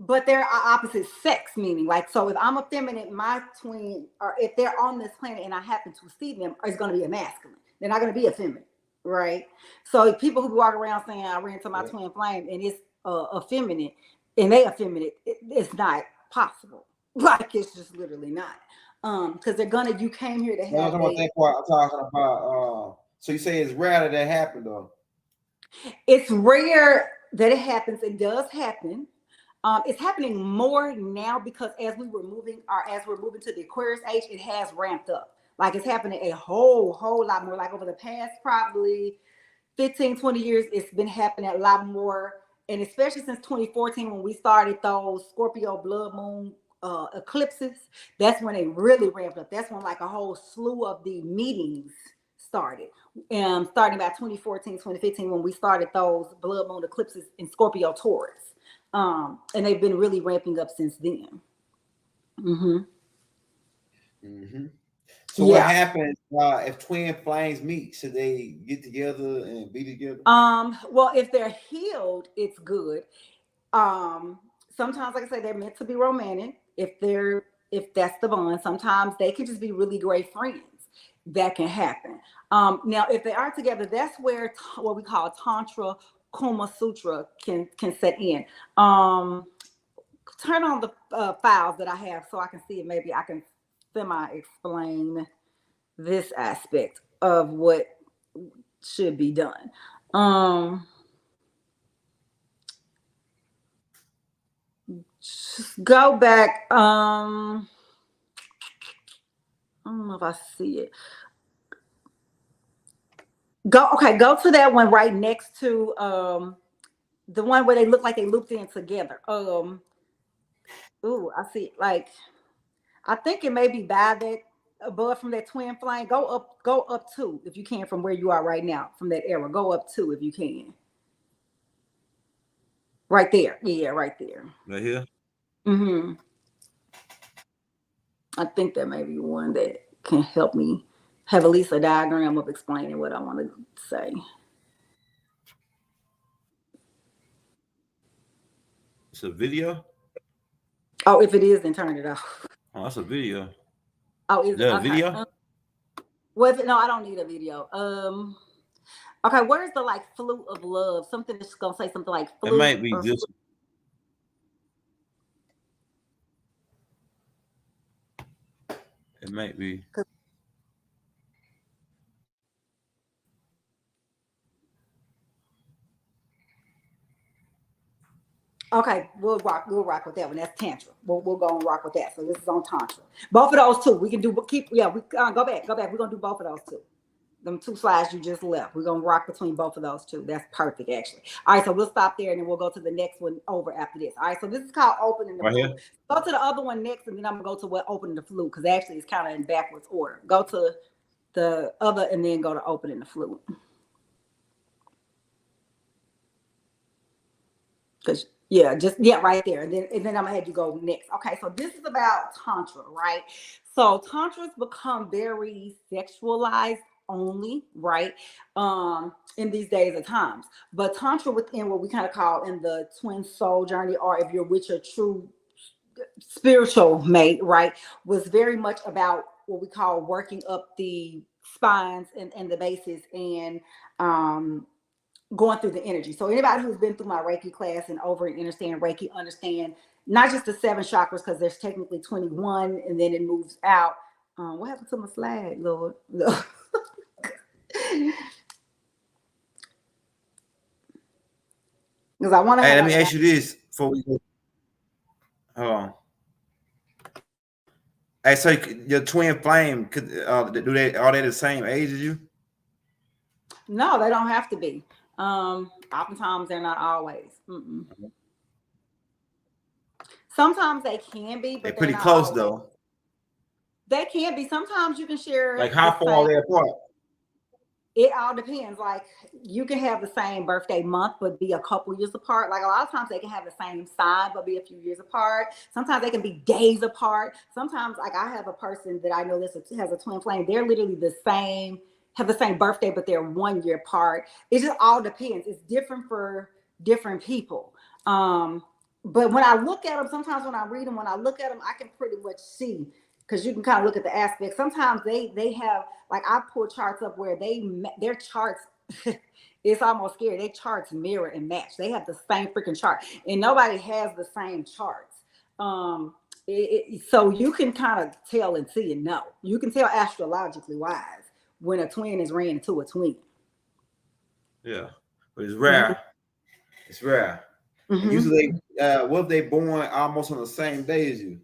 but they're opposite sex, meaning like, so if I'm a feminine, my twin, or if they're on this planet and I happen to see them, is going to be a masculine. They're not going to be a feminine, right? So people who walk around saying I ran into my twin flame and it's a feminine and they effeminate, it's not possible. Like, it's just literally not. Because you came here to I'm have talking about that part. I'm talking about. So you say it's rare that happened, though. It's rare that it happens. It does happen. It's happening more now because as we're moving to the Aquarius age, it has ramped up. Like, it's happening a whole lot more. Like, over the past probably 15, 20 years, it's been happening a lot more. And especially since 2014, when we started those Scorpio blood moon eclipses, that's when they really ramped up. That's when like a whole slew of the meetings started. Starting about 2014, 2015, when we started those blood moon eclipses in Scorpio Taurus. And they've been really ramping up since then. Mm-hmm. Mm-hmm. So what happens if twin flames meet? Should they get together and be together? Well, if they're healed, it's good. Sometimes, like I say, they're meant to be romantic. If that's the bond, sometimes they can just be really great friends. That can happen. Now, if they are together, that's where what we call Tantra Kama Sutra can set in. Turn on the files that I have so I can see it. Maybe I can semi-explain this aspect of what should be done. Just go back. I don't know if I see it. Go to that one right next to the one where they look like they looped in together. I see. Like, I think it may be by that above from that twin flame. Go up two if you can from where you are right now, from that era. Go up two if you can. Right there. Yeah, right there. Right here. Mm-hmm. I think that may be one that can help me have at least a diagram of explaining what I want to say. It's a video. Oh, if it is, then turn it off. Oh, that's a video. Oh, is it? That a Okay. video? Well, no, I don't need a video. Okay, where's the like flute of love? Something that's gonna say something like flute. It might be or this. It might be. Okay, we'll rock with that one. That's tantra. We'll go and rock with that. So this is on tantra. Both of those two. We can do we go back. We're gonna do both of those two. Them two slides you just left. We're gonna rock between both of those two. That's perfect, actually. All right, so we'll stop there and then we'll go to the next one over after this. All right, so this is called opening the flute. Go to the other one next, and then I'm gonna go to what opening the flute, because actually it's kind of in backwards order. Go to the other and then go to opening the flute. Because right there. And then I'm gonna have you go next. Okay, so this is about tantra, right? So tantras become very sexualized only, right? In these days and times. But tantra within what we kind of call in the twin soul journey, or if you're with your true spiritual mate, right, was very much about what we call working up the spines and the bases and going through the energy. So anybody who's been through my Reiki class and over and understand Reiki, understand not just the 7 chakras, because there's technically 21 and then it moves out. What happened to my slide, Lord? Because I want to. Hey, let me ask you this before we go. Hold on. Hey, so your twin flame, are they the same age as you? No, they don't have to be. Oftentimes they're not always. Mm-mm. Sometimes they can be, but they're pretty close always. Though. They can be. Sometimes you can share. Like how far are they apart? It all depends. Like you can have the same birthday month, but be a couple years apart. Like a lot of times they can have the same sign, but be a few years apart. Sometimes they can be days apart. Sometimes, like I have a person that I know that has a twin flame. They're literally the same, have the same birthday, but they're 1 year apart. It just all depends. It's different for different people. But when I look at them, sometimes when I read them, when I look at them, I can pretty much see, because you can kind of look at the aspects. Sometimes they have, like I pull charts up where their charts, it's almost scary. Their charts mirror and match. They have the same freaking chart, and nobody has the same charts. So you can kind of tell and see and know. You can tell astrologically wise when a twin is ran into a twin. Yeah, but it's rare. Mm-hmm. It's rare. Mm-hmm. Usually, what if they born almost on the same day as you?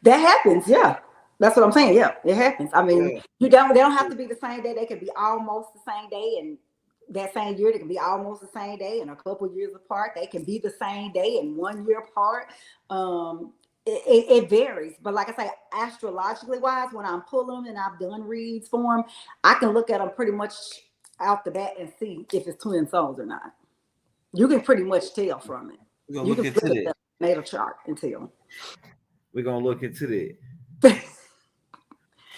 That happens, yeah. That's what I'm saying. Yeah, it happens. I mean, they don't have to be the same day. They can be almost the same day, and that same year they can be almost the same day, and a couple years apart. They can be the same day and 1 year apart. It varies, but like I say, astrologically wise, when I'm pulling them and I've done reads for them, I can look at them pretty much out the bat and see if it's twin souls or not. You can pretty much tell from it. You can look at the natal chart and tell. We're gonna look into that.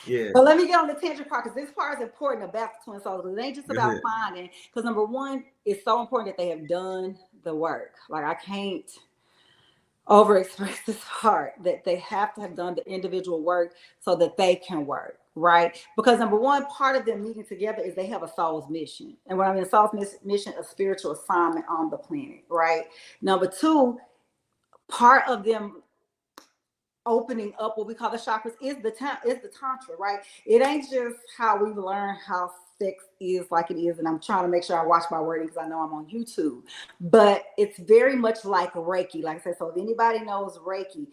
Yeah. But let me get on the tantra part, because this part is important about the twin souls. It ain't just about finding, because number one, it's so important that they have done the work. Like I can't overexpress this part, that they have to have done the individual work so that they can work, right? Because number one, part of them meeting together is they have a soul's mission. And when I mean soul's mission, a spiritual assignment on the planet, right? Number two, part of them opening up what we call the chakras is the tantra, right? It ain't just how we learn how sex is like it is, and I'm trying to make sure I watch my wording because I know I'm on YouTube, but it's very much like Reiki. Like I said, so if anybody knows Reiki,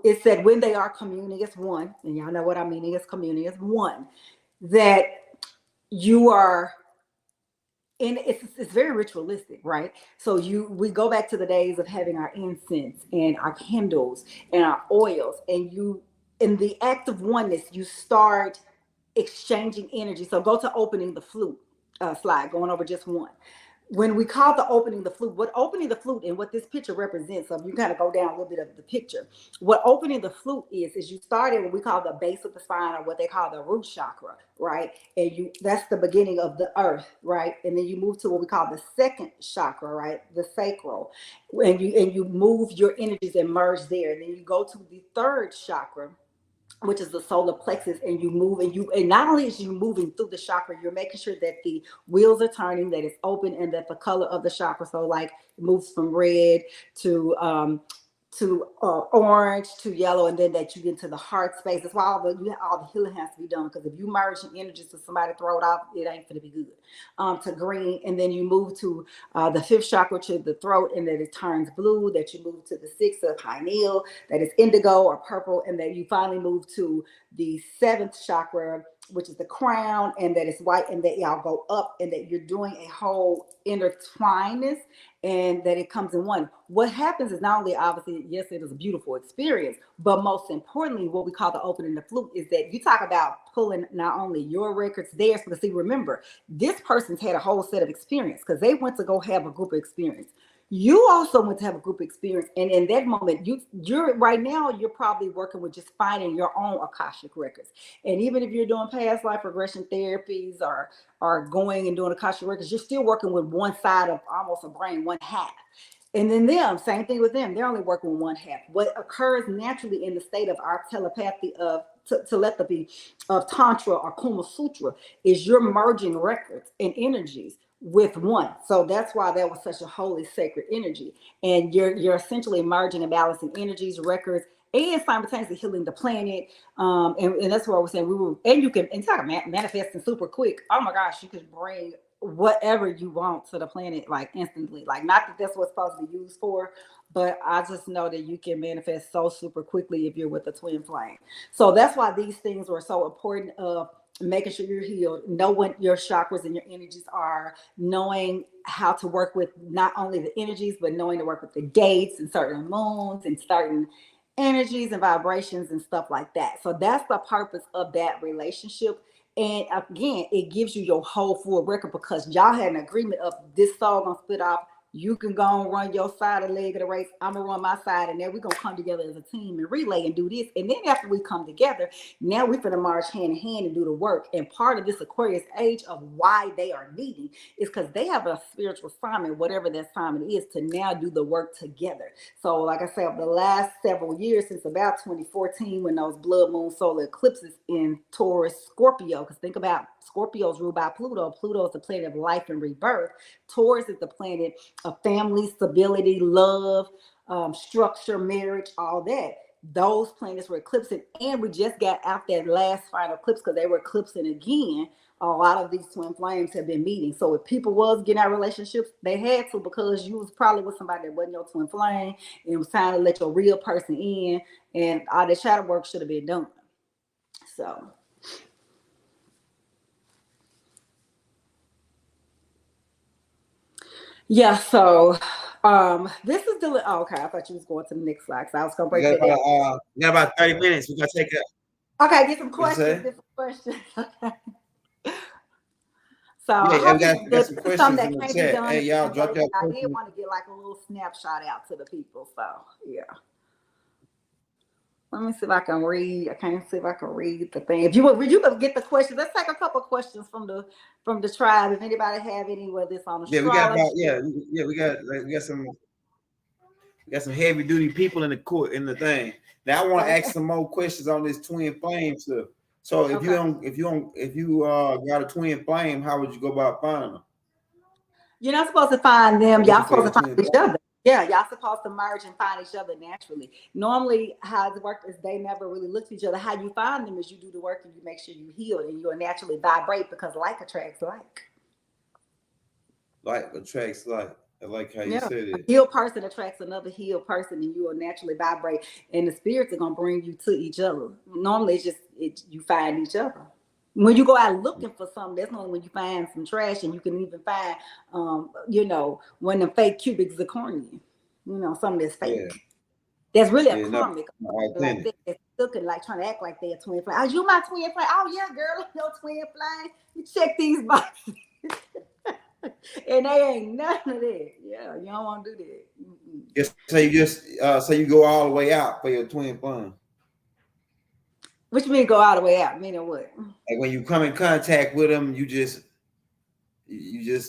it said when they are communing as one, and y'all know what I mean, it's communing as one, that you are. And it's very ritualistic, right? So we go back to the days of having our incense and our candles and our oils, and you, in the act of oneness, you start exchanging energy. So go to opening the flute slide, going over just one. When we call the opening the flute, what opening the flute and what this picture represents, so you kind of go down a little bit of the picture. What opening the flute is you start at what we call the base of the spine, or what they call the root chakra, right? And that's the beginning of the earth, right? And then you move to what we call the second chakra, right? The sacral. And you move your energies and merge there. And then you go to the third chakra, which is the solar plexus, and you move, and not only is you moving through the chakra, you're making sure that the wheels are turning, that it's open, and that the color of the chakra, so like it moves from red to to orange to yellow, and then that you get into the heart space. That's why all the healing has to be done. Because if you merge in energies to somebody throw it off, it ain't gonna be good. To green, and then you move to the fifth chakra to the throat, and then it turns blue. That you move to the sixth of pineal, that is indigo or purple, and then you finally move to the seventh chakra, which is the crown, and that is white, and that y'all go up, and that you're doing a whole intertwinedness, and that it comes in one. What happens is not only obviously, yes, it is a beautiful experience, but most importantly, what we call the opening the flute is that you talk about pulling not only your records, theirs, but see, remember, this person's had a whole set of experience because they went to go have a group experience. You also went to have a group experience, and in that moment, you're right now, you're probably working with just finding your own Akashic records. And even if you're doing past life regression therapies or going and doing Akashic records, you're still working with one side of almost a brain, one half. And then same thing with them. They're only working with one half. What occurs naturally in the state of our telepathy of telepathy of Tantra or Kama Sutra is you're merging records and energies with one. So that's why that was such a holy, sacred energy. And you're essentially merging and balancing energies, records, and simultaneously healing the planet. And that's what I was saying. You can talk manifesting super quick. Oh my gosh, you can bring whatever you want to the planet like instantly. Like, not that that's what's supposed to be used for, but I just know that you can manifest so super quickly if you're with a twin flame. So that's why these things were so important of making sure you're healed, know what your chakras and your energies are, knowing how to work with not only the energies, but knowing to work with the gates and certain moons and certain energies and vibrations and stuff like that. So that's the purpose of that relationship. And again, it gives you your whole full record because y'all had an agreement of this soul gonna split off. You can go and run your side of the leg of the race. I'm gonna run my side, and then we're gonna come together as a team and relay and do this. And then after we come together, now we're gonna march hand in hand and do the work. And part of this Aquarius age of why they are meeting is because they have a spiritual assignment, whatever that assignment is, to now do the work together. So, like I said, over the last several years, since about 2014, when those blood moon solar eclipses in Taurus, Scorpio, because think about Scorpio's ruled by Pluto. Pluto is the planet of life and rebirth. Taurus is the planet of family, stability, love, structure, marriage, all that. Those planets were eclipsing, and we just got out that last final eclipse because they were eclipsing again. A lot of these twin flames have been meeting. So if people was getting out relationships, they had to, because you was probably with somebody that wasn't your twin flame, and it was time to let your real person in, and all the shadow work should have been done. So. Yeah, so this is the okay. I thought you was going to the next slide, so I was gonna break that down. We got about 30 minutes. We gotta take it. Okay, get some questions. Okay. So yeah, we got some questions in the chat. Hey, y'all, drop your questions. I did want to get like a little snapshot out to the people. So yeah. Let me see if I can read. I can't see if I can read the thing. If you would get the questions, let's take a couple of questions from the tribe. If anybody have any, whether it's on astrology. We got some heavy duty people in the court in the thing. Now I want to ask some more questions on this twin flame stuff. So if you got a twin flame, how would you go about finding them? You're not supposed to find them. Y'all supposed to find each other. Yeah, y'all supposed to merge and find each other naturally. Normally, how it works is they never really look at each other. How you find them is you do the work and you make sure you heal and you'll naturally vibrate, because like attracts like. Like attracts like. I like how you said it. A healed person attracts another healed person, and you will naturally vibrate. And the spirits are gonna bring you to each other. Normally, it's just you find each other. When you go out looking for something, that's only when you find some trash, and you can even find, one of them fake cubic zirconia, something that's fake. Yeah. That's really a karmic. Like they're looking like trying to act like they're twin flame. Are you my twin flame? Oh yeah, girl, your twin flame. You check these boxes. And they ain't none of that. Yeah, you don't want to do that. Yes, so you go all the way out for your twin flame. What you mean go all the way out? Meaning what? Like when you come in contact with them, you just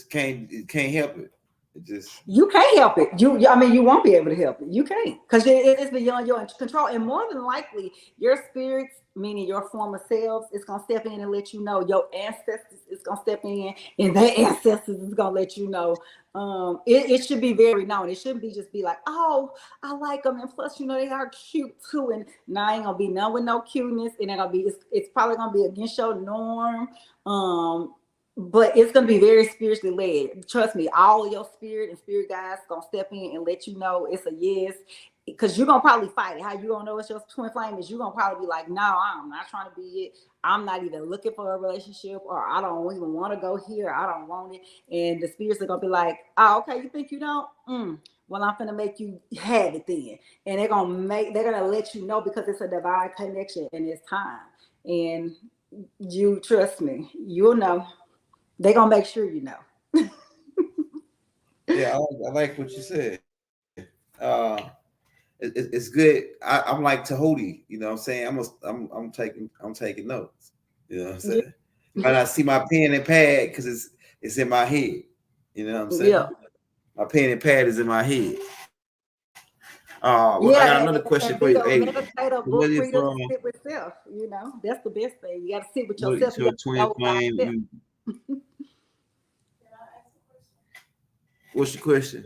can't help it. It just You can't help it. I mean, you won't be able to help it. You can't, because it's beyond your control. And more than likely, your spirits, meaning your former selves, is gonna step in and let you know. Your ancestors is gonna step in, and their ancestors is gonna let you know. It should be very known. It shouldn't be just be like, oh, I like them, and plus, they are cute too. And now ain't gonna be none with no cuteness, and it's probably gonna be against your norm. But it's going to be very spiritually led. Trust me, all of your spirit and spirit guides going to step in and let you know it's a yes. Because you're going to probably fight it. How you going to know it's your twin flame is you're going to probably be like, no, I'm not trying to be it. I'm not even looking for a relationship, or I don't even want to go here. I don't want it. And the spirits are going to be like, oh, okay, you think you don't? Well, I'm going to make you have it then. And they're going to let you know, because it's a divine connection and it's time. And you trust me, you'll know. They're gonna make sure you know. yeah, I like what you said. It's good. I'm like Tahoti, you know what I'm saying? I'm taking notes. You know what I'm saying? You might not see my pen and pad because it's in my head. You know what I'm saying? Yeah. My pen and pad is in my head. Well, I got another question and for be you. a Hey, meditator, what book is reader, to sit with self. That's the best thing. You got to sit with what yourself. is You your got to twin know flame? What's your question?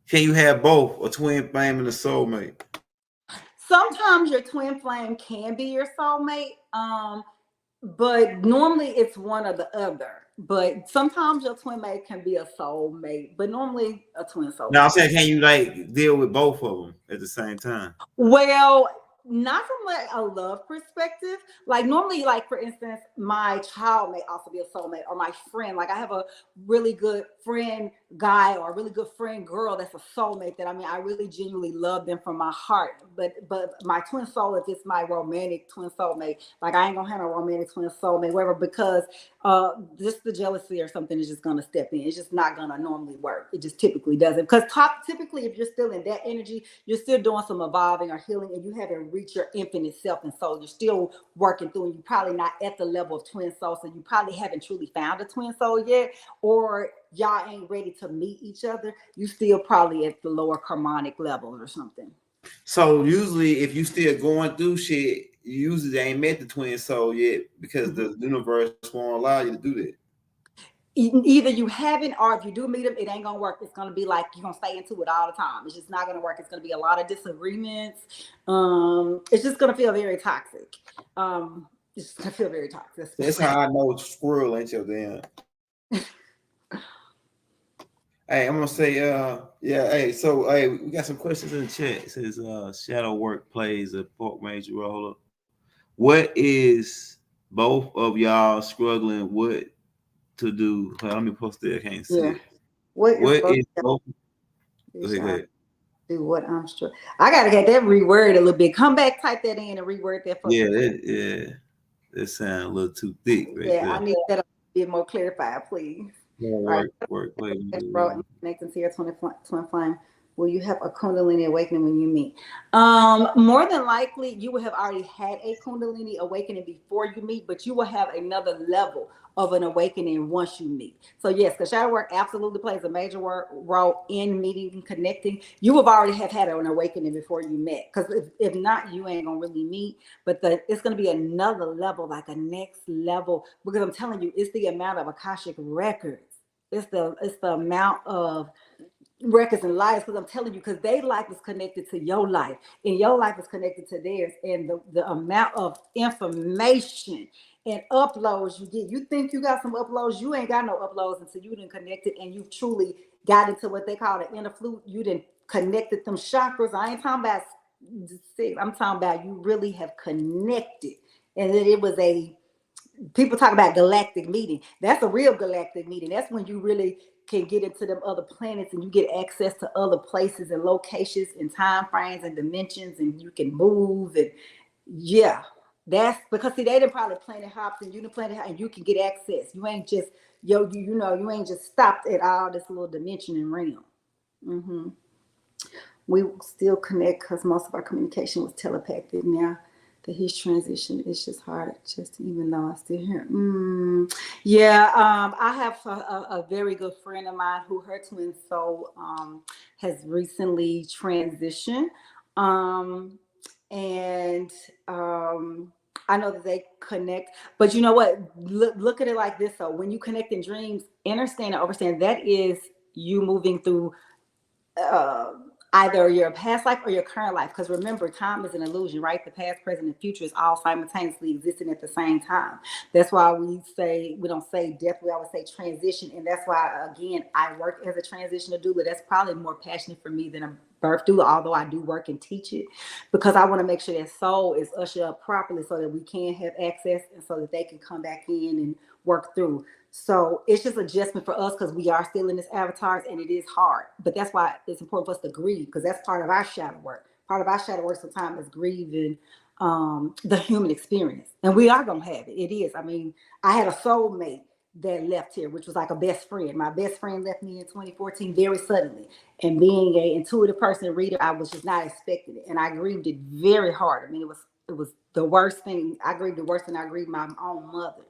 Can you have both a twin flame and a soulmate? Sometimes your twin flame can be your soulmate. But normally it's one or the other. But sometimes your twin mate can be a soulmate, but normally a twin Now I'm soulmate. saying, can you like deal with both of them at the same time? Well, not from like a love perspective. Like normally, like for instance, my child may also be a soulmate, or my friend. Like I have a really good friend guy or a really good friend girl that's a soulmate that I really genuinely love them from my heart. But my twin soul, if it's my romantic twin soulmate, like I ain't gonna have a romantic twin soulmate, whatever, because just the jealousy or something is just gonna step in. It's just not gonna normally work. It just typically doesn't. Because typically, if you're still in that energy, you're still doing some evolving or healing, and you haven't reached your infinite self and soul. You're still working through, and you're probably not at the level of twin soul. So you probably haven't truly found a twin soul yet, or y'all ain't ready to meet each other. You still probably at the lower harmonic level or something. So usually, if you still going through shit, you usually ain't met the twin soul yet because the universe won't allow you to do that. Either you haven't, or if you do meet them, it ain't gonna work. It's gonna be like you're gonna stay into it all the time. It's just not gonna work. It's gonna be a lot of disagreements. It's just gonna feel very toxic. It's just gonna feel very toxic. That's how I know squirrel ain't your damn. Hey, I'm gonna say, yeah. Hey, so hey, we got some questions in the chat. It says, shadow work plays a major role. What is both of y'all struggling with to do? Let me post it. I can't see it. What Is both? both? Go ahead. Do what I'm sure. I gotta get that reworded a little bit. Come back, type that in, and reword that for me. That sounds a little too thick right there. I need that a bit more clarified, please. Work, play. Nathan's here, twin flame. Will you have a Kundalini awakening when you meet? More than likely, you will have already had a Kundalini awakening before you meet, but you will have another level of an awakening once you meet. So yes, because shadow work absolutely plays a major role in meeting and connecting. You have already had an awakening before you met. Because if not, you ain't gonna really meet. But it's gonna be another level, like a next level. Because I'm telling you, it's the amount of Akashic records. It's the amount of records and lives, because I'm telling you, because their life is connected to your life, and your life is connected to theirs, and the amount of information and uploads you get. You think you got some uploads, you ain't got no uploads until you didn't connect it and you truly got into what they call the inner flute. You didn't connected them chakras. I ain't talking about six. I'm talking about you really have connected, and that it was people talk about galactic meeting. That's a real galactic meeting. That's when you really can get into them other planets, and you get access to other places and locations and time frames and dimensions, and you can move. And yeah, that's because see, they didn't probably planet hops, and you didn't planet hop, and you can get access. You ain't just you ain't just stopped at all this little dimension and realm. We still connect because most of our communication was telepathic. Now that he's transitioned. It's just hard, just to even though I still hear. Yeah, I have a very good friend of mine who her twin soul has recently transitioned, and I know that they connect. But you know what? Look at it like this. So when you connect in dreams, understand and understand that is you moving through uh, either your past life or your current life. Because remember, time is an illusion, right? The past, present, and future is all simultaneously existing at the same time. That's why we don't say death, we always say transition. And that's why, again, I work as a transitional doula. That's probably more passionate for me than a birth doula, although I do work and teach it, because I want to make sure that soul is ushered up properly so that we can have access and so that they can come back in and work through. So it's just adjustment for us because we are still in this avatars and it is hard. But that's why it's important for us to grieve, because that's part of our shadow work. Part of our shadow work sometimes is grieving the human experience. And we are going to have it. It is. I mean, I had a soulmate that left here, which was like a best friend. My best friend left me in 2014 very suddenly. And being an intuitive person, reader, I was just not expecting it. And I grieved it very hard. I mean, it was the worst thing. I grieved the worst than I grieved my own mother.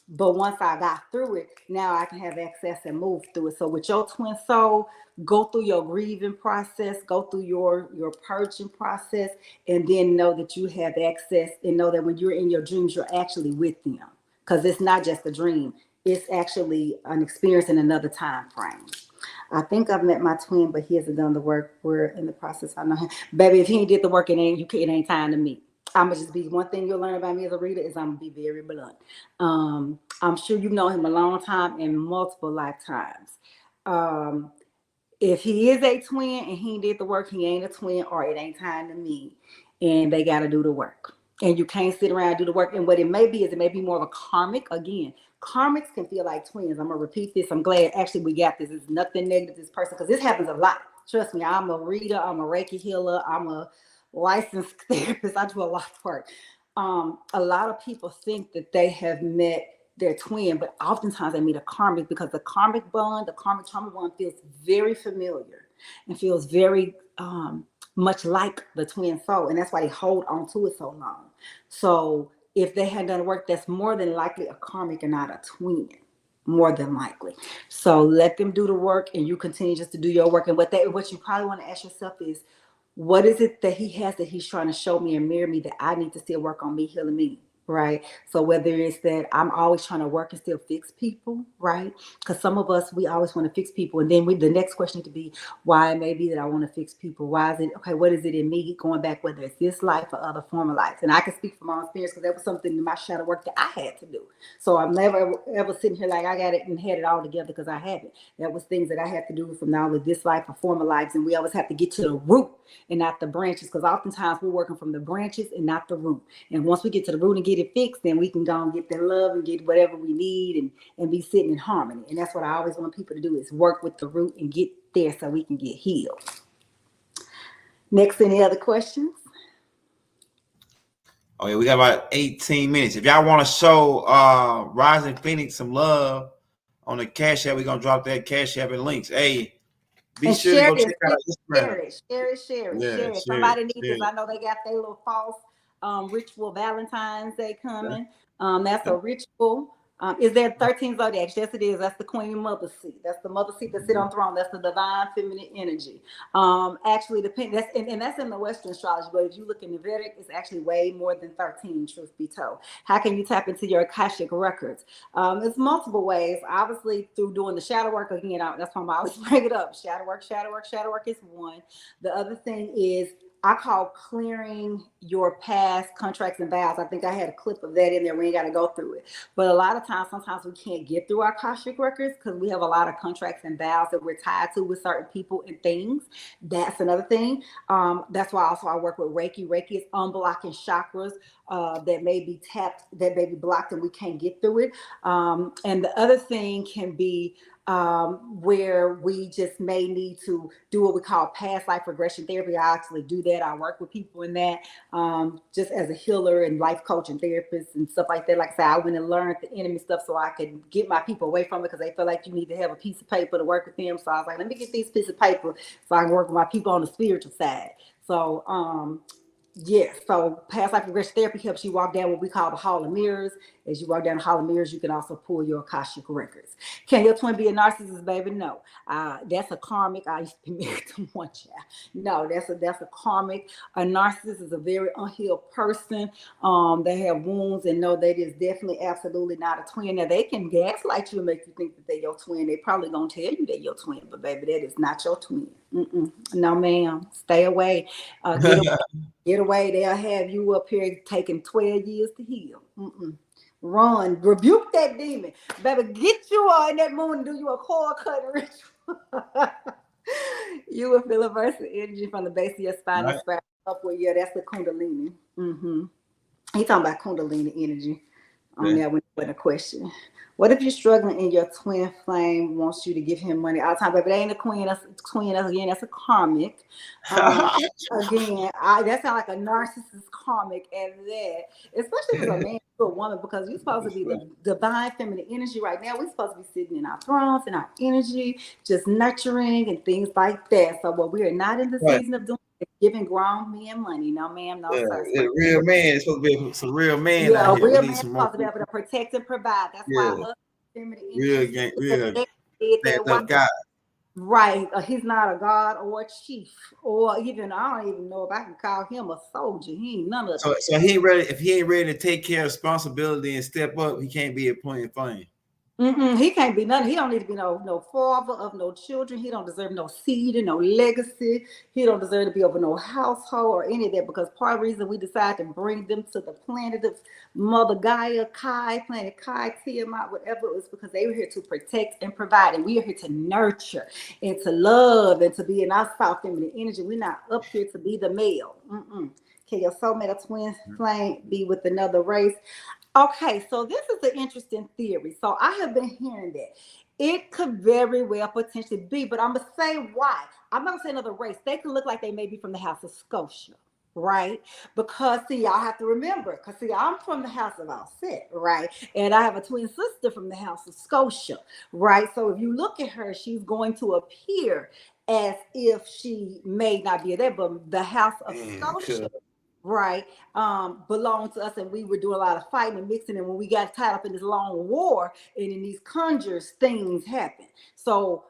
But once I got through it, now I can have access and move through it. So with your twin soul, go through your grieving process, go through your purging process, and then know that you have access and know that when you're in your dreams, you're actually with them. Because it's not just a dream, it's actually an experience in another time frame. I think I've met my twin, but he hasn't done the work. We're in the process. I know him. Baby, if he ain't did the work, it ain't time to meet. I'ma just be one thing you'll learn about me as a reader is I'm gonna be very blunt. I'm sure you've known him a long time and multiple lifetimes. Um, if he is a twin and he did the work, he ain't a twin or it ain't time to meet. And they got to do the work. And you can't sit around and do the work. And what it may be is it may be more of a karmic. Again, karmics can feel like twins. I'm going to repeat this. I'm glad actually we got this. It's nothing negative to this person because this happens a lot. Trust me, I'm a reader. I'm a Reiki healer. I'm a licensed therapist. I do a lot of work. A lot of people think that they have met their twin, but oftentimes they meet a karmic because the karmic trauma bond feels very familiar and feels very much like the twin soul. And that's why they hold on to it so long. So if they had done work, that's more than likely a karmic and not a twin. More than likely. So let them do the work and you continue just to do your work. And what you probably want to ask yourself is, what is it that he has that he's trying to show me and mirror me that I need to still work on me, healing me? Right. So whether it's that I'm always trying to work and still fix people, right? Because some of us, we always want to fix people. And then the next question to be, why it may be that I want to fix people? Why is it, okay, what is it in me going back, whether it's this life or other former lives? And I can speak from my own experience because that was something in my shadow work that I had to do. So I'm never ever sitting here like I got it and had it all together because I haven't. That was things that I had to do from now with this life or former lives. And we always have to get to the root and not the branches, because oftentimes we're working from the branches and not the root. And once we get to the root and get it fixed, then we can go and get the love and get whatever we need and be sitting in harmony. And that's what I always want people to do, is work with the root and get there so we can get healed. Next, any other questions? Oh yeah, we got about 18 minutes. If y'all want to show Rising Phoenix some love on the Cash App, we're gonna drop that Cash App and links. Hey, be sure to go check out Instagram. Share it. Somebody needs this. I know they got their little false ritual Valentine's Day coming. That's a ritual. Is there 13 zodiacs? Yes, it is. That's the Queen Mother seat. That's the mother seat that sit on throne. That's the divine feminine energy. Actually, that's in the Western astrology. But if you look in the Vedic, it's actually way more than 13. Truth be told, how can you tap into your Akashic records? It's multiple ways. Obviously, through doing the shadow work again. That's why I always bring it up. Shadow work is one. The other thing is, I call clearing your past contracts and vows. I think I had a clip of that in there. We ain't got to go through it. But a lot of times, sometimes we can't get through our Akashic records because we have a lot of contracts and vows that we're tied to with certain people and things. That's another thing. That's why also I work with Reiki. Reiki is unblocking chakras that may be tapped, that may be blocked, and we can't get through it. And the other thing can be where we just may need to do what we call past life regression therapy. I actually do that. I work with people in that, just as a healer and life coach and therapist and stuff like that. Like I said, I went and learned the enemy stuff so I could get my people away from it, because they feel like you need to have a piece of paper to work with them. So I was like, let me get these pieces of paper so I can work with my people on the spiritual side. So Yes, so past life regression therapy helps you walk down what we call the hall of mirrors. As you walk down the hall of mirrors, you can also pull your Akashic records. Can your twin be a narcissist, baby? No. That's a karmic. I used to be married to one child. No, that's a karmic. A narcissist is a very unhealed person. They have wounds, and no, that is definitely absolutely not a twin. Now they can gaslight you and make you think that they're your twin. They probably gonna tell you they're your twin, but baby, that is not your twin. No, ma'am. Stay away. Get away. Get away. They'll have you up here taking 12 years to heal. Run. Rebuke that demon. Baby, get you in that moon and do you a cord cutting ritual. You will feel a burst of energy from the base of your spine and Right. spiral upward. Yeah, that's the Kundalini. He talking about Kundalini energy on Yeah. there when a question. What if you're struggling and your twin flame wants you to give him money all the time? But it ain't a queen, that's again, that's a karmic. Again, that sounds like a narcissist karmic and that, especially if it's a man to a woman, because you're supposed to be the divine feminine energy right now. We're supposed to be sitting in our thrones and our energy, just nurturing and things like that. So what we are not in the Right. season of doing is giving grown men money. No, ma'am, no, Yeah, sir. yeah, real man. It's supposed to be some real man Yeah, out a here. We real need man's some more supposed to be able to protect and provide. That's why yeah, us feminine real energy gang, did real that. stand Why? up guy. Right. He's not a god or a chief, or even, I don't even know if I can call him a soldier. He ain't none of that. So he ain't ready. If he ain't ready to take care of responsibility and step up, he can't be a point of flame. He can't be nothing. He don't need to be no father of no children. He don't deserve no seed and no legacy. He don't deserve to be over no household or any of that, because part of the reason we decided to bring them to the planet of Mother Gaia, planet Kai, Tiamat, whatever, it was because they were here to protect and provide, and we are here to nurture and to love and to be in our soft feminine energy. We're not up here to be the male. Can your soulmate or twin flame be with another race? Okay, so this is an interesting theory. So I have been hearing that it could very well potentially be, but I'm gonna say why. I'm not gonna say another race. They could look like they may be from the House of Scotia, right? Because see, y'all have to remember, because see, I'm from the House of Alset, right? And I have a twin sister from the House of Scotia, right? So if you look at her, she's going to appear as if she may not be there, but the House of Scotia, right, belonged to us, and we were doing a lot of fighting and mixing, and when we got tied up in this long war and in these conjures, things happen. So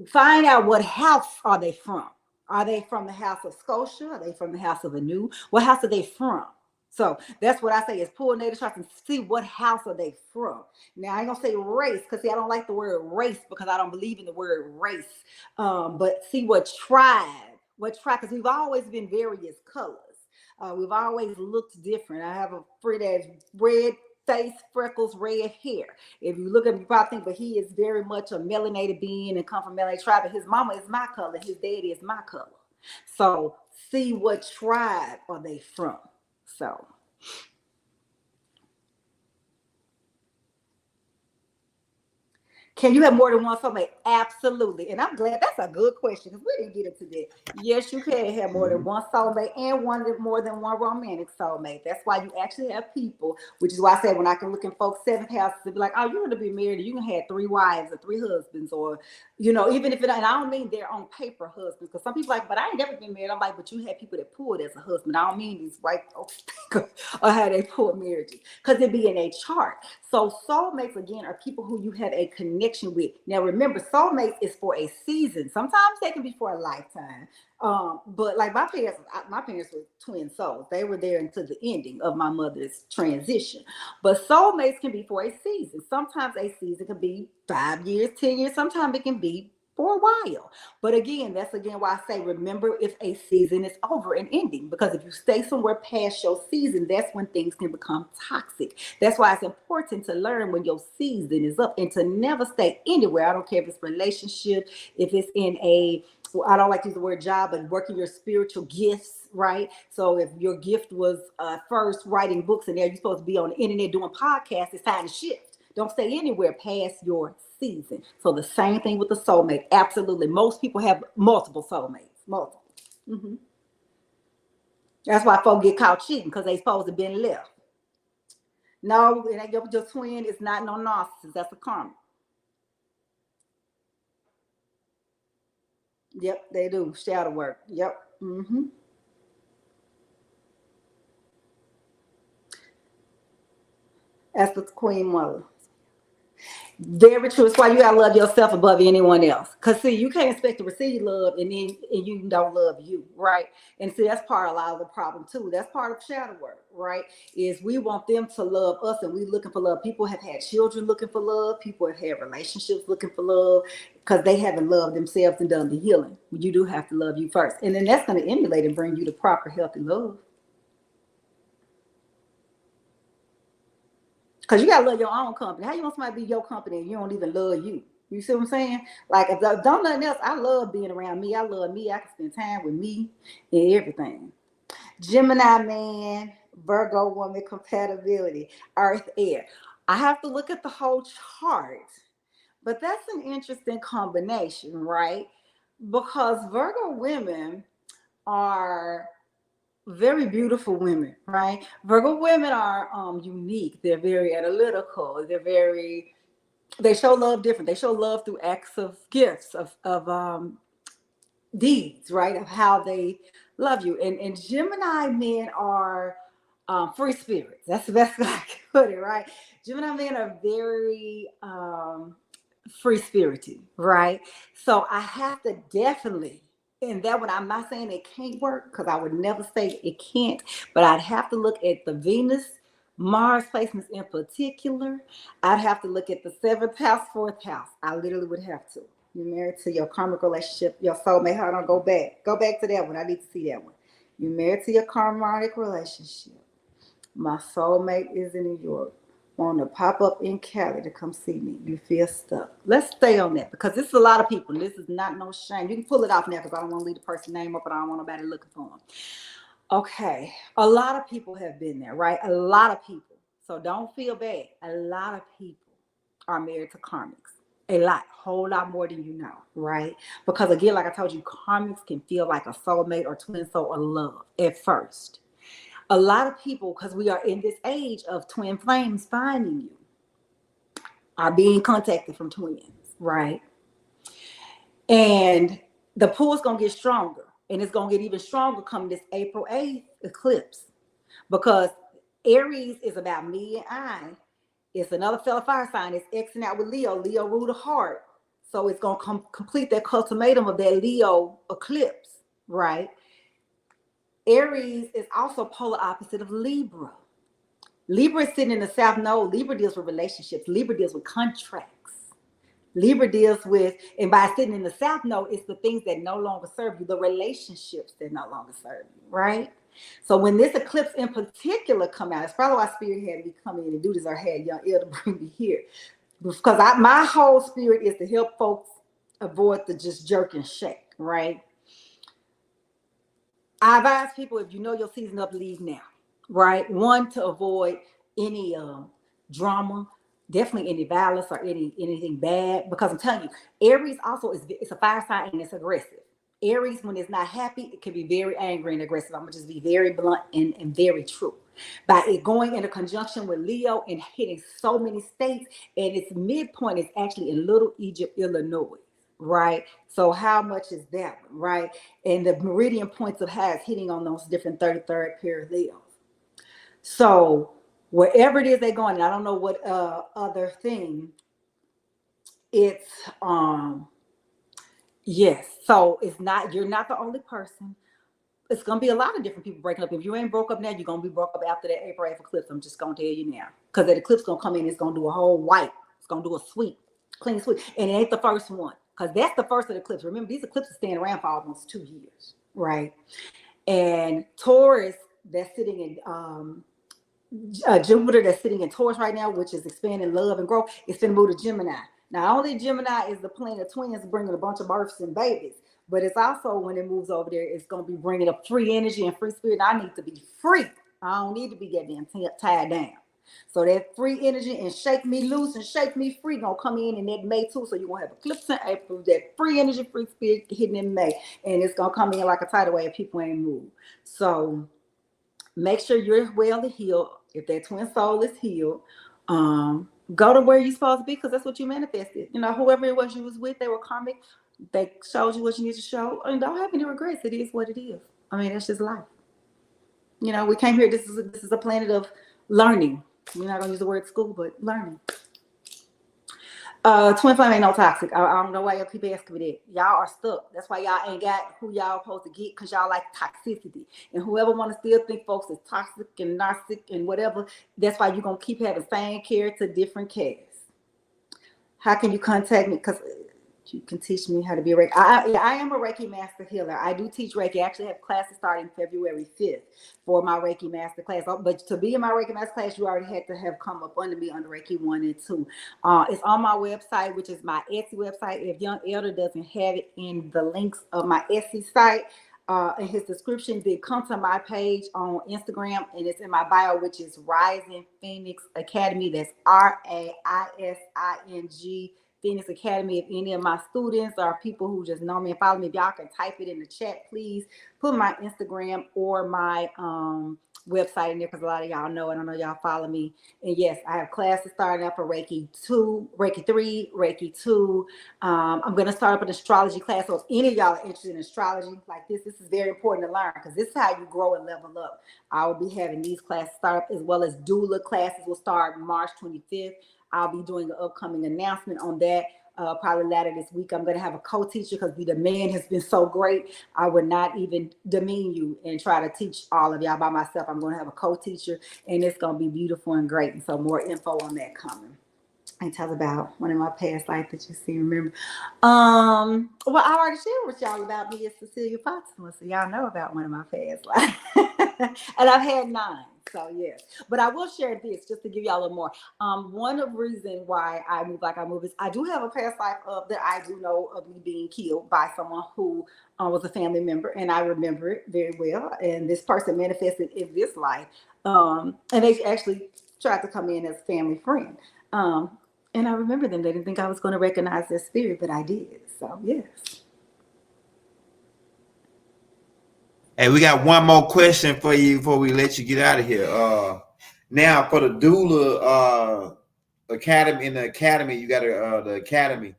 find out, what house are they from? Are they from the House of Scotia? Are they from the House of Anu? What house are they from? So that's what I say, is pull native charts and see what house are they from. Now I ain't gonna say race, because see, I don't like the word race, because I don't believe in the word race. But see what tribe, because we've always been various colors. We've always looked different. I have a friend that's red face, freckles, red hair. If you look at him, you probably think, but he is very much a melanated being and come from melanated tribe. And his mama is my color. His daddy is my color. So see what tribe are they from. So can you have more than one soulmate? Absolutely. And I'm glad, that's a good question, because we didn't get into that. Yes, you can have more than one soulmate and more than one romantic soulmate. That's why you actually have people, which is why I said, when I can look in folks' seventh house to be like, oh, you're going to be married, you can have 3 wives or 3 husbands, or, even if it, and I don't mean they're on paper husbands, because some people like, but I ain't never been married. I'm like, but you had people that pulled as a husband. I don't mean these white folks or how they pull marriages, because it be in a chart. So soulmates, again, are people who you have a connection with. Now, remember, soulmates is for a season. Sometimes they can be for a lifetime. But like my parents were twin souls. They were there until the ending of my mother's transition. But soulmates can be for a season. Sometimes a season can be 5 years, 10 years. Sometimes it can be for a while. But again, that's again why I say, remember, if a season is over and ending, because if you stay somewhere past your season, that's when things can become toxic. That's why it's important to learn when your season is up, and to never stay anywhere. I don't care if it's relationship, if it's in a, I don't like to use the word job, but working your spiritual gifts, right? So if your gift was first writing books, and now you're supposed to be on the internet doing podcasts, it's time to shift. Don't stay anywhere past your season. So the same thing with the soulmate. Absolutely. Most people have multiple soulmates. Multiple. That's why folks get caught cheating, because they supposed to been left. No, your twin is not no narcissist. That's a karma. Yep, they do. Shadow work. Yep. That's the Queen Mother. Very true. It's why you gotta love yourself above anyone else. Cause see, you can't expect to receive love and you don't love you, right? And see, that's part of a lot of the problem too. That's part of shadow work, right? Is we want them to love us, and we looking for love. People have had children looking for love. People have had relationships looking for love because they haven't loved themselves and done the healing. You do have to love you first, and then that's going to emulate and bring you the proper healthy love. Because you gotta love your own company. How you want somebody to be your company and you don't even love you? You see what I'm saying? Like, if don't nothing else, I love being around me. I love me. I can spend time with me and everything. Gemini man, Virgo woman, compatibility, Earth, air. I have to look at the whole chart, but that's an interesting combination, right? Because Virgo women are very beautiful women, right? Virgo women are unique. They're very analytical. They show love different. They show love through acts of gifts, of deeds, right? Of how they love you. And Gemini men are free spirits. That's the best way I can put it, right? Gemini men are very free spirited, right? So I have to definitely, and that one, I'm not saying it can't work because I would never say it can't, but I'd have to look at the Venus Mars placements in particular. I'd have to look at the 7th house, 4th house. I literally would have to. You're married to your karmic relationship, your soulmate. Hold on, go back to that one. I need to see that one. You're married to your karmic relationship. My soulmate is in New York. Want to pop up in Cali to come see me. You feel stuck. Let's stay on that because this is a lot of people. This is not no shame. You can pull it off now because I don't want to leave the person's name up and I don't want nobody looking for them. Okay. A lot of people have been there, right? A lot of people. So don't feel bad. A lot of people are married to karmics. A lot, whole lot more than you know, right? Because again, like I told you, karmics can feel like a soulmate or twin soul or love at first. A lot of people, because we are in this age of twin flames finding you, are being contacted from twins, right? And the pull is going to get stronger, and it's going to get even stronger come this April 8th eclipse, because Aries is about me and I. It's another fellow fire sign. It's Xing out with Leo. Leo rule the heart. So it's going to complete that ultimatum of that Leo eclipse, right? Aries is also polar opposite of Libra. Libra is sitting in the South Node. Libra deals with relationships. Libra deals with contracts. Libra deals with, and by sitting in the South Node, it's the things that no longer serve you, the relationships that no longer serve you, right? So when this eclipse in particular come out, it's probably why Spirit had me come in and do this, or had young ill to bring me here. Because my whole spirit is to help folks avoid the just jerk and shake, right? I advise people, if you know your season up, leave now, right? One, to avoid any drama, definitely any violence or anything bad, because I'm telling you, Aries also it's a fire sign and it's aggressive. Aries, when it's not happy, it can be very angry and aggressive. I'm gonna just be very blunt and very true. By it going into conjunction with Leo and hitting so many states, and its midpoint is actually in Little Egypt, Illinois. Right. So how much is that one, right? And the meridian points of how it's hitting on those different 33rd pair of Leos. So wherever it is they're going, and I don't know what other thing, it's yes. So it's not, you're not the only person. It's gonna be a lot of different people breaking up. If you ain't broke up now, you're gonna be broke up after that April 8th eclipse. I'm just gonna tell you now. Because that eclipse gonna come in, it's gonna do a whole white, it's gonna do a sweep, clean sweep. And it ain't the first one. Because that's the first of the eclipse. Remember, these eclipses stand around for almost 2 years, right? And Taurus, that's sitting in Jupiter, that's sitting in Taurus right now, which is expanding love and growth, it's going to move to Gemini. Not only Gemini is the planet of twins bringing a bunch of births and babies, but it's also, when it moves over there, it's going to be bringing up free energy and free spirit. I need to be free. I don't need to be getting tied down. So that free energy and shake me loose and shake me free gonna come in that May too. So you're gonna have eclipse in April, that free energy, free spirit hitting in May, and it's gonna come in like a tidal wave. People ain't moved. So make sure you're well to heal. If that twin soul is healed, go to where you're supposed to be, because that's what you manifested. You know, whoever it was you was with, they were karmic. They showed you what you need to show, and don't have any regrets. It is what it is. I mean, that's just life. You know, we came here. This is a planet of learning. We're not gonna use the word school, but learning. Twin flame ain't no toxic. I don't know why y'all keep asking me that. Y'all are stuck. That's why y'all ain't got who y'all supposed to get, because y'all like toxicity. And whoever want to still think folks is toxic and narcissistic and whatever, that's why you're going to keep having same character, different casts. How can you contact me? Because you can teach me how to be a Reiki. I am a Reiki master healer. I do teach Reiki. I actually have classes starting February 5th for my Reiki master class. But to be in my Reiki master class, you already had to have come up under me under Reiki 1 and 2. It's on my website, which is my Etsy website. If Young Elder doesn't have it in the links of my Etsy site, in his description, then come to my page on Instagram, and it's in my bio, which is Rising Phoenix Academy. That's RAISING Phoenix Academy. If any of my students or people who just know me and follow me, if y'all can type it in the chat, please put my Instagram or my website in there, because a lot of y'all know it. I know y'all follow me. And yes, I have classes starting up for Reiki 2, Reiki 3, Reiki 2. I'm going to start up an astrology class. So if any of y'all are interested in astrology like this is very important to learn, because this is how you grow and level up. I will be having these classes start up, as well as doula classes will start March 25th. I'll be doing an upcoming announcement on that. Probably later this week. I'm going to have a co-teacher, because the demand has been so great. I would not even demean you and try to teach all of y'all by myself. I'm going to have a co-teacher, and it's going to be beautiful and great. And so more info on that coming. And tell about one of my past lives that you see, remember. Well, I already shared with y'all about me as Cecilia Fatima, so y'all know about one of my past lives. And I've had 9. So yes, but I will share this just to give y'all a little more. One of the reasons why I move like I move is I do have a past life that I do know of me being killed by someone who was a family member, and I remember it very well. And this person manifested in this life, and they actually tried to come in as a family friend. And I remember them. They didn't think I was going to recognize their spirit, but I did. So yes. Hey, we got one more question for you before we let you get out of here. Now for the doula academy, in the academy, you got the academy.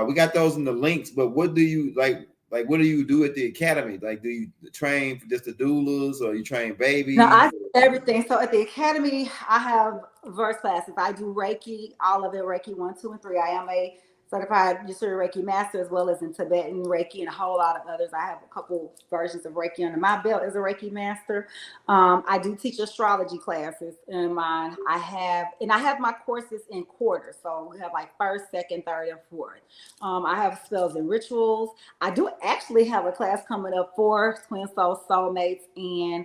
We got those in the links, but what do you like? Like, what do you do at the academy? Like, do you train for just the doulas, or you train babies? No, I do everything. So at the academy, I have verse classes. I do Reiki, all of it, Reiki 1, 2, and 3. I am a certified Reiki master, as well as in Tibetan Reiki and a whole lot of others. I have a couple versions of Reiki under my belt as a Reiki master. I do teach astrology classes in mine. I have my courses in quarters. So we have like 1st, 2nd, 3rd, and 4th. I have spells and rituals. I do actually have a class coming up for twin soul soulmates and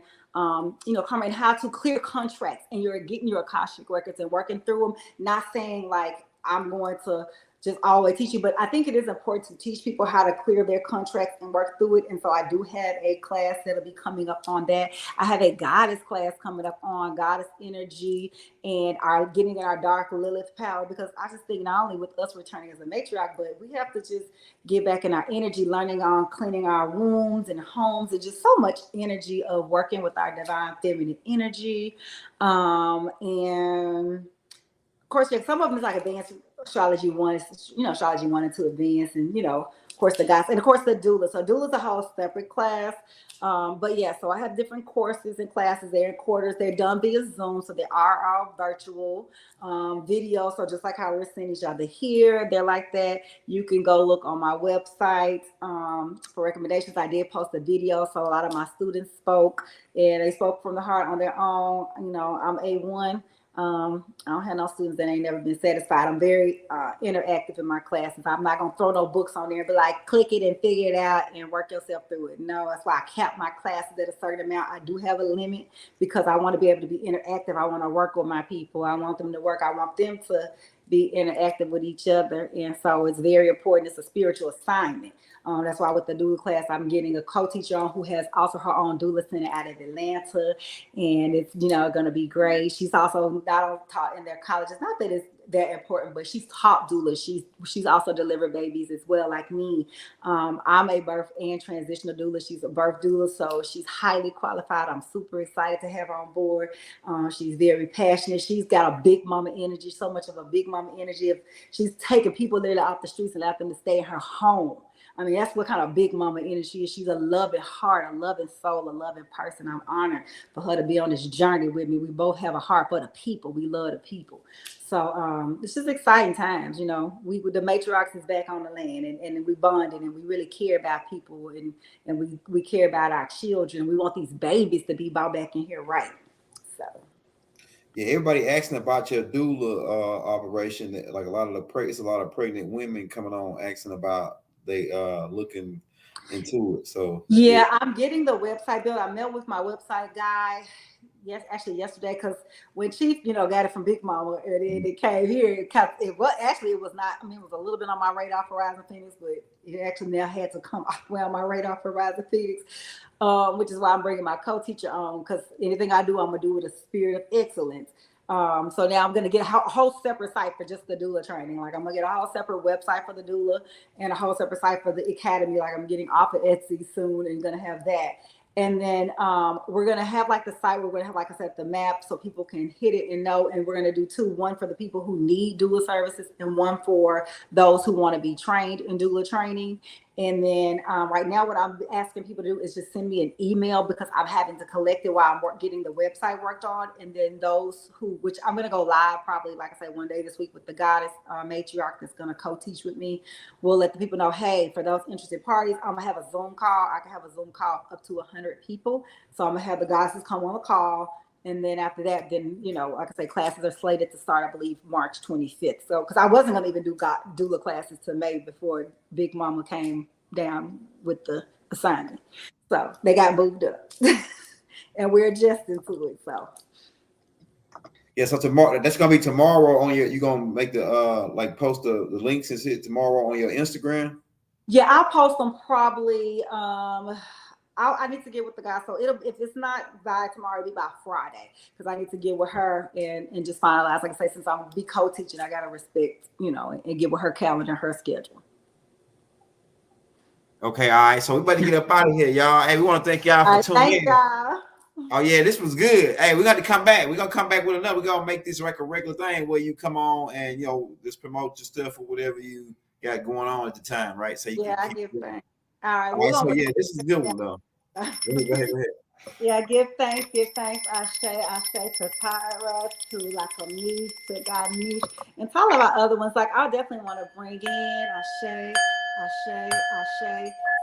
Carmen, how to clear contracts, and you're getting your Akashic records and working through them. Not saying like I'm going to just always teach you, but I think it is important to teach people how to clear their contracts and work through it. And so I do have a class that'll be coming up on that. I have a goddess class coming up on goddess energy and our getting in our dark Lilith power, because I just think not only with us returning as a matriarch, but we have to just get back in our energy, learning on cleaning our wounds and homes, and just so much energy of working with our divine feminine energy. And of course, some of them is like advanced astrology 1, astrology 1 and 2 advanced, and of course the guys, and of course the doula. So doula is a whole separate class. But yeah, so I have different courses and classes there in quarters. They're done via Zoom, so they are all virtual videos. So just like how we're seeing each other here, they're like that. You can go look on my website for recommendations. I did post a video, so a lot of my students spoke, and they spoke from the heart on their own. I'm A1. I don't have no students that ain't never been satisfied. I'm very interactive in my classes. I'm not going to throw no books on there and be like, click it and figure it out and work yourself through it. No, that's why I cap my classes at a certain amount. I do have a limit because I want to be able to be interactive. I want to work with my people. I want them to work. I want them to be interactive with each other. And so it's very important. It's a spiritual assignment. That's why with the doula class, I'm getting a co-teacher on who has also her own doula center out of Atlanta, and it's going to be great. She's also not only taught in their colleges, not that it's that important, but she's taught doula. She's also delivered babies as well, like me. I'm a birth and transitional doula. She's a birth doula, so she's highly qualified. I'm super excited to have her on board. She's very passionate. She's got a big mama energy, so much of a big mama energy. If she's taking people literally off the streets and allowed them to stay in her home. I mean, that's what kind of big mama energy is. She's a loving heart, a loving soul, a loving person. I'm honored for her to be on this journey with me. We both have a heart for the people. We love the people. So it's just exciting times, you know. The matriarchs is back on the land, and we bonded, and we really care about people, and we care about our children. We want these babies to be brought back in here right. So Yeah, everybody asking about your doula operation. Like it's a lot of pregnant women coming on asking about they looking into it. So yeah. yeah, I'm getting the website built. I met with my website guy. Yes, actually yesterday, because when Chief, got it from Big Mama and then it came here, it was not. I mean, it was a little bit on my radar for Rising Phoenix, but it actually now had to come off on my radar for Rising Phoenix, which is why I'm bringing my co-teacher on, because anything I do, I'm gonna do with a spirit of excellence. So now I'm gonna get a whole separate site for just the doula training. Like I'm gonna get a whole separate website for the doula and a whole separate site for the academy. Like I'm getting off of Etsy soon and gonna have that. And then we're going to have like the site, we're going to have, like I said, the map so people can hit it and know. And we're going to do two, one for the people who need doula services and one for those who want to be trained in doula training. And then right now, what I'm asking people to do is just send me an email, because I'm having to collect it while I'm getting the website worked on. And then which I'm going to go live probably, like I said, one day this week with the goddess matriarch that's going to co-teach with me. We'll let the people know, hey, for those interested parties, I'm going to have a Zoom call. I can have a Zoom call up to 100 people. So I'm going to have the goddesses come on the call. And then after that, then, like I say, classes are slated to start, I believe, March 25th. So, because I wasn't going to even do doula classes till May before Big Mama came down with the assignment. So they got moved up. And we're adjusting to it. So. Yeah, so tomorrow, that's going to be tomorrow on you're going to make the, post the links and sit tomorrow on your Instagram? Yeah, I'll post them probably, I need to get with the guy. So if it's not by tomorrow, it'll be by Friday, because I need to get with her and just finalize. Like I say, since I'm gonna be co-teaching, I gotta respect, and get with her calendar and her schedule. Okay, all right. So we about to get up out of here, y'all. Hey, we want to thank y'all for tuning in. Y'all. Oh yeah, this was good. Hey, we got to come back. We're gonna come back with another. We're gonna make this like a regular thing where you come on and just promote your stuff or whatever you got going on at the time, right? So I give thanks. All right. All right, so yeah, this is a good one though. Go ahead. Yeah, give thanks. Ashe to Tyra, to Lakamish, to Godmish, and to all of our other ones. Like, I definitely want to bring in Ashe,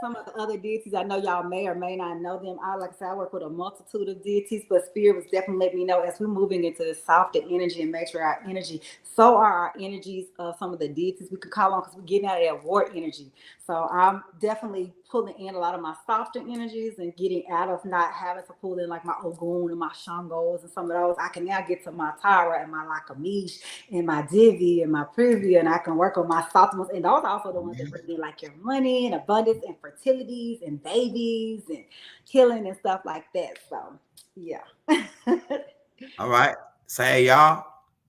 some of the other deities. I know y'all may or may not know them. Like I said, I work with a multitude of deities, but Spirit was definitely letting me know as we're moving into the softer energy and matriarch energy, so are our energies of some of the deities we could call on, because we're getting out of that war energy. So I'm definitely pulling in a lot of my softer energies and getting out of not having to pull in like my Ogun and my Shangos and some of those. I can now get to my Tara and my Lakamish and my Divi and my Privia, and I can work on my soft ones. And those are also the ones that bring in like your money and abundance and fertilities and babies and healing and stuff like that. So yeah. All right. So hey, y'all.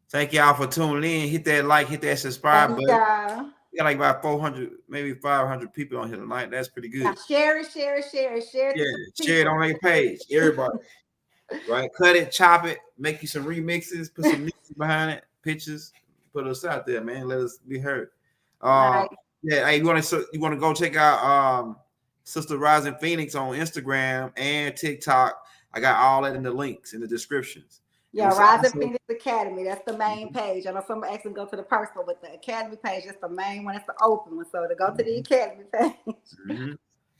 Thank y'all for tuning in. Hit that like, hit that subscribe button. Yeah. We got like about 400, maybe 500 people on here tonight. That's pretty good. Now share it. Yeah, share it on their page. Everybody. Right? Cut it, chop it, make you some remixes, put some music behind it, pictures, put us out there, man. Let us be heard. Right. Yeah, hey, you want to go check out Sister Rising Phoenix on Instagram and TikTok. I got all that in the links in the descriptions. Yeah, Rising Phoenix Academy. That's the main page. I know some actually go to the personal, but the Academy page is the main one. It's the open one. So to go to the Academy page.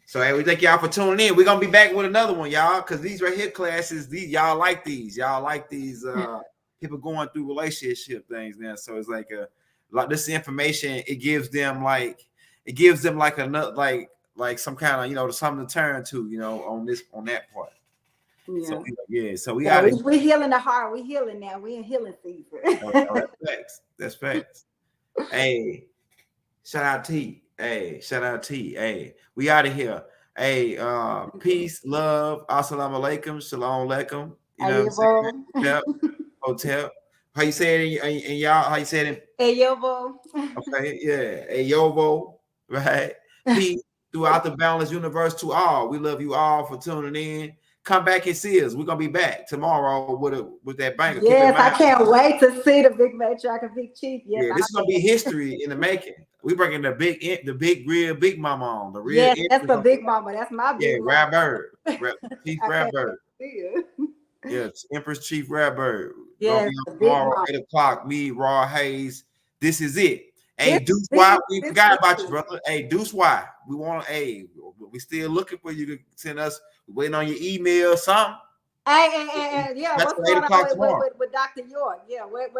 So hey, we thank y'all for tuning in. We're gonna be back with another one, y'all, because these right here classes, y'all like these. Y'all like these people going through relationship things now. So it's like this information, it gives them like another like some kind of something to turn to, on that part. Yeah. So we got we're healing the heart. We're healing now. We're in healing season. That's facts. Hey, shout out T. Hey, we out of here. Hey, peace, love, assalamu alaikum, shalom alaikum. You know what I'm saying? Hotel. How you say it in y'all? How you say it in? Ayovo. Okay, yeah. Ayovo, right? Peace throughout the boundless universe to all. We love you all for tuning in. come back and see us. We're gonna be back tomorrow with that banger. Yes, I can't wait to see the big matriarch and big chief. Yes, yeah, this is gonna be history in the making. We bringing the big real big mama on the real. Yes, that's the big mama. That's my big mama. Rare Bird, Chief Rare Bird. Yeah. Yes, Empress Chief Rare Bird. Yes, gonna be on tomorrow, 8 o'clock. Me, Raw Hayes. This is it. Hey, Deuce Y, we forgot about you, brother. Hey, Deuce Y, we want. Hey, we still looking for you to send us. We're waiting on your email, something. Hey, yeah, that's what's going on with Dr. York? Yeah, where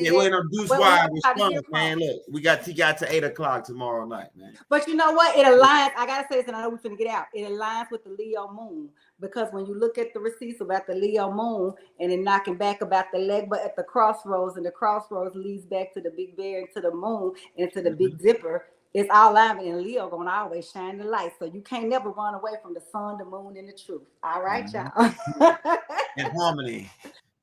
yeah, waiting on Deuce Y response, man. Look, he got to 8 o'clock tomorrow night, man. But you know what? It aligns. I gotta say this, and I know we're gonna get out. It aligns with the Leo moon, because when you look at the receipts about the Leo moon and then knocking back about the leg, but at the crossroads, and the crossroads leads back to the big bear and to the moon and to the big zipper. It's all alignment, and Leo gonna always shine the light. So you can't never run away from the sun, the moon, and the truth. All right, y'all. And harmony,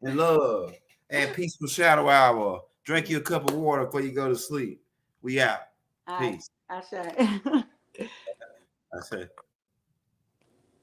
and love, and peaceful shadow hour. Drink you a cup of water before you go to sleep. We out. Peace. I say. I say.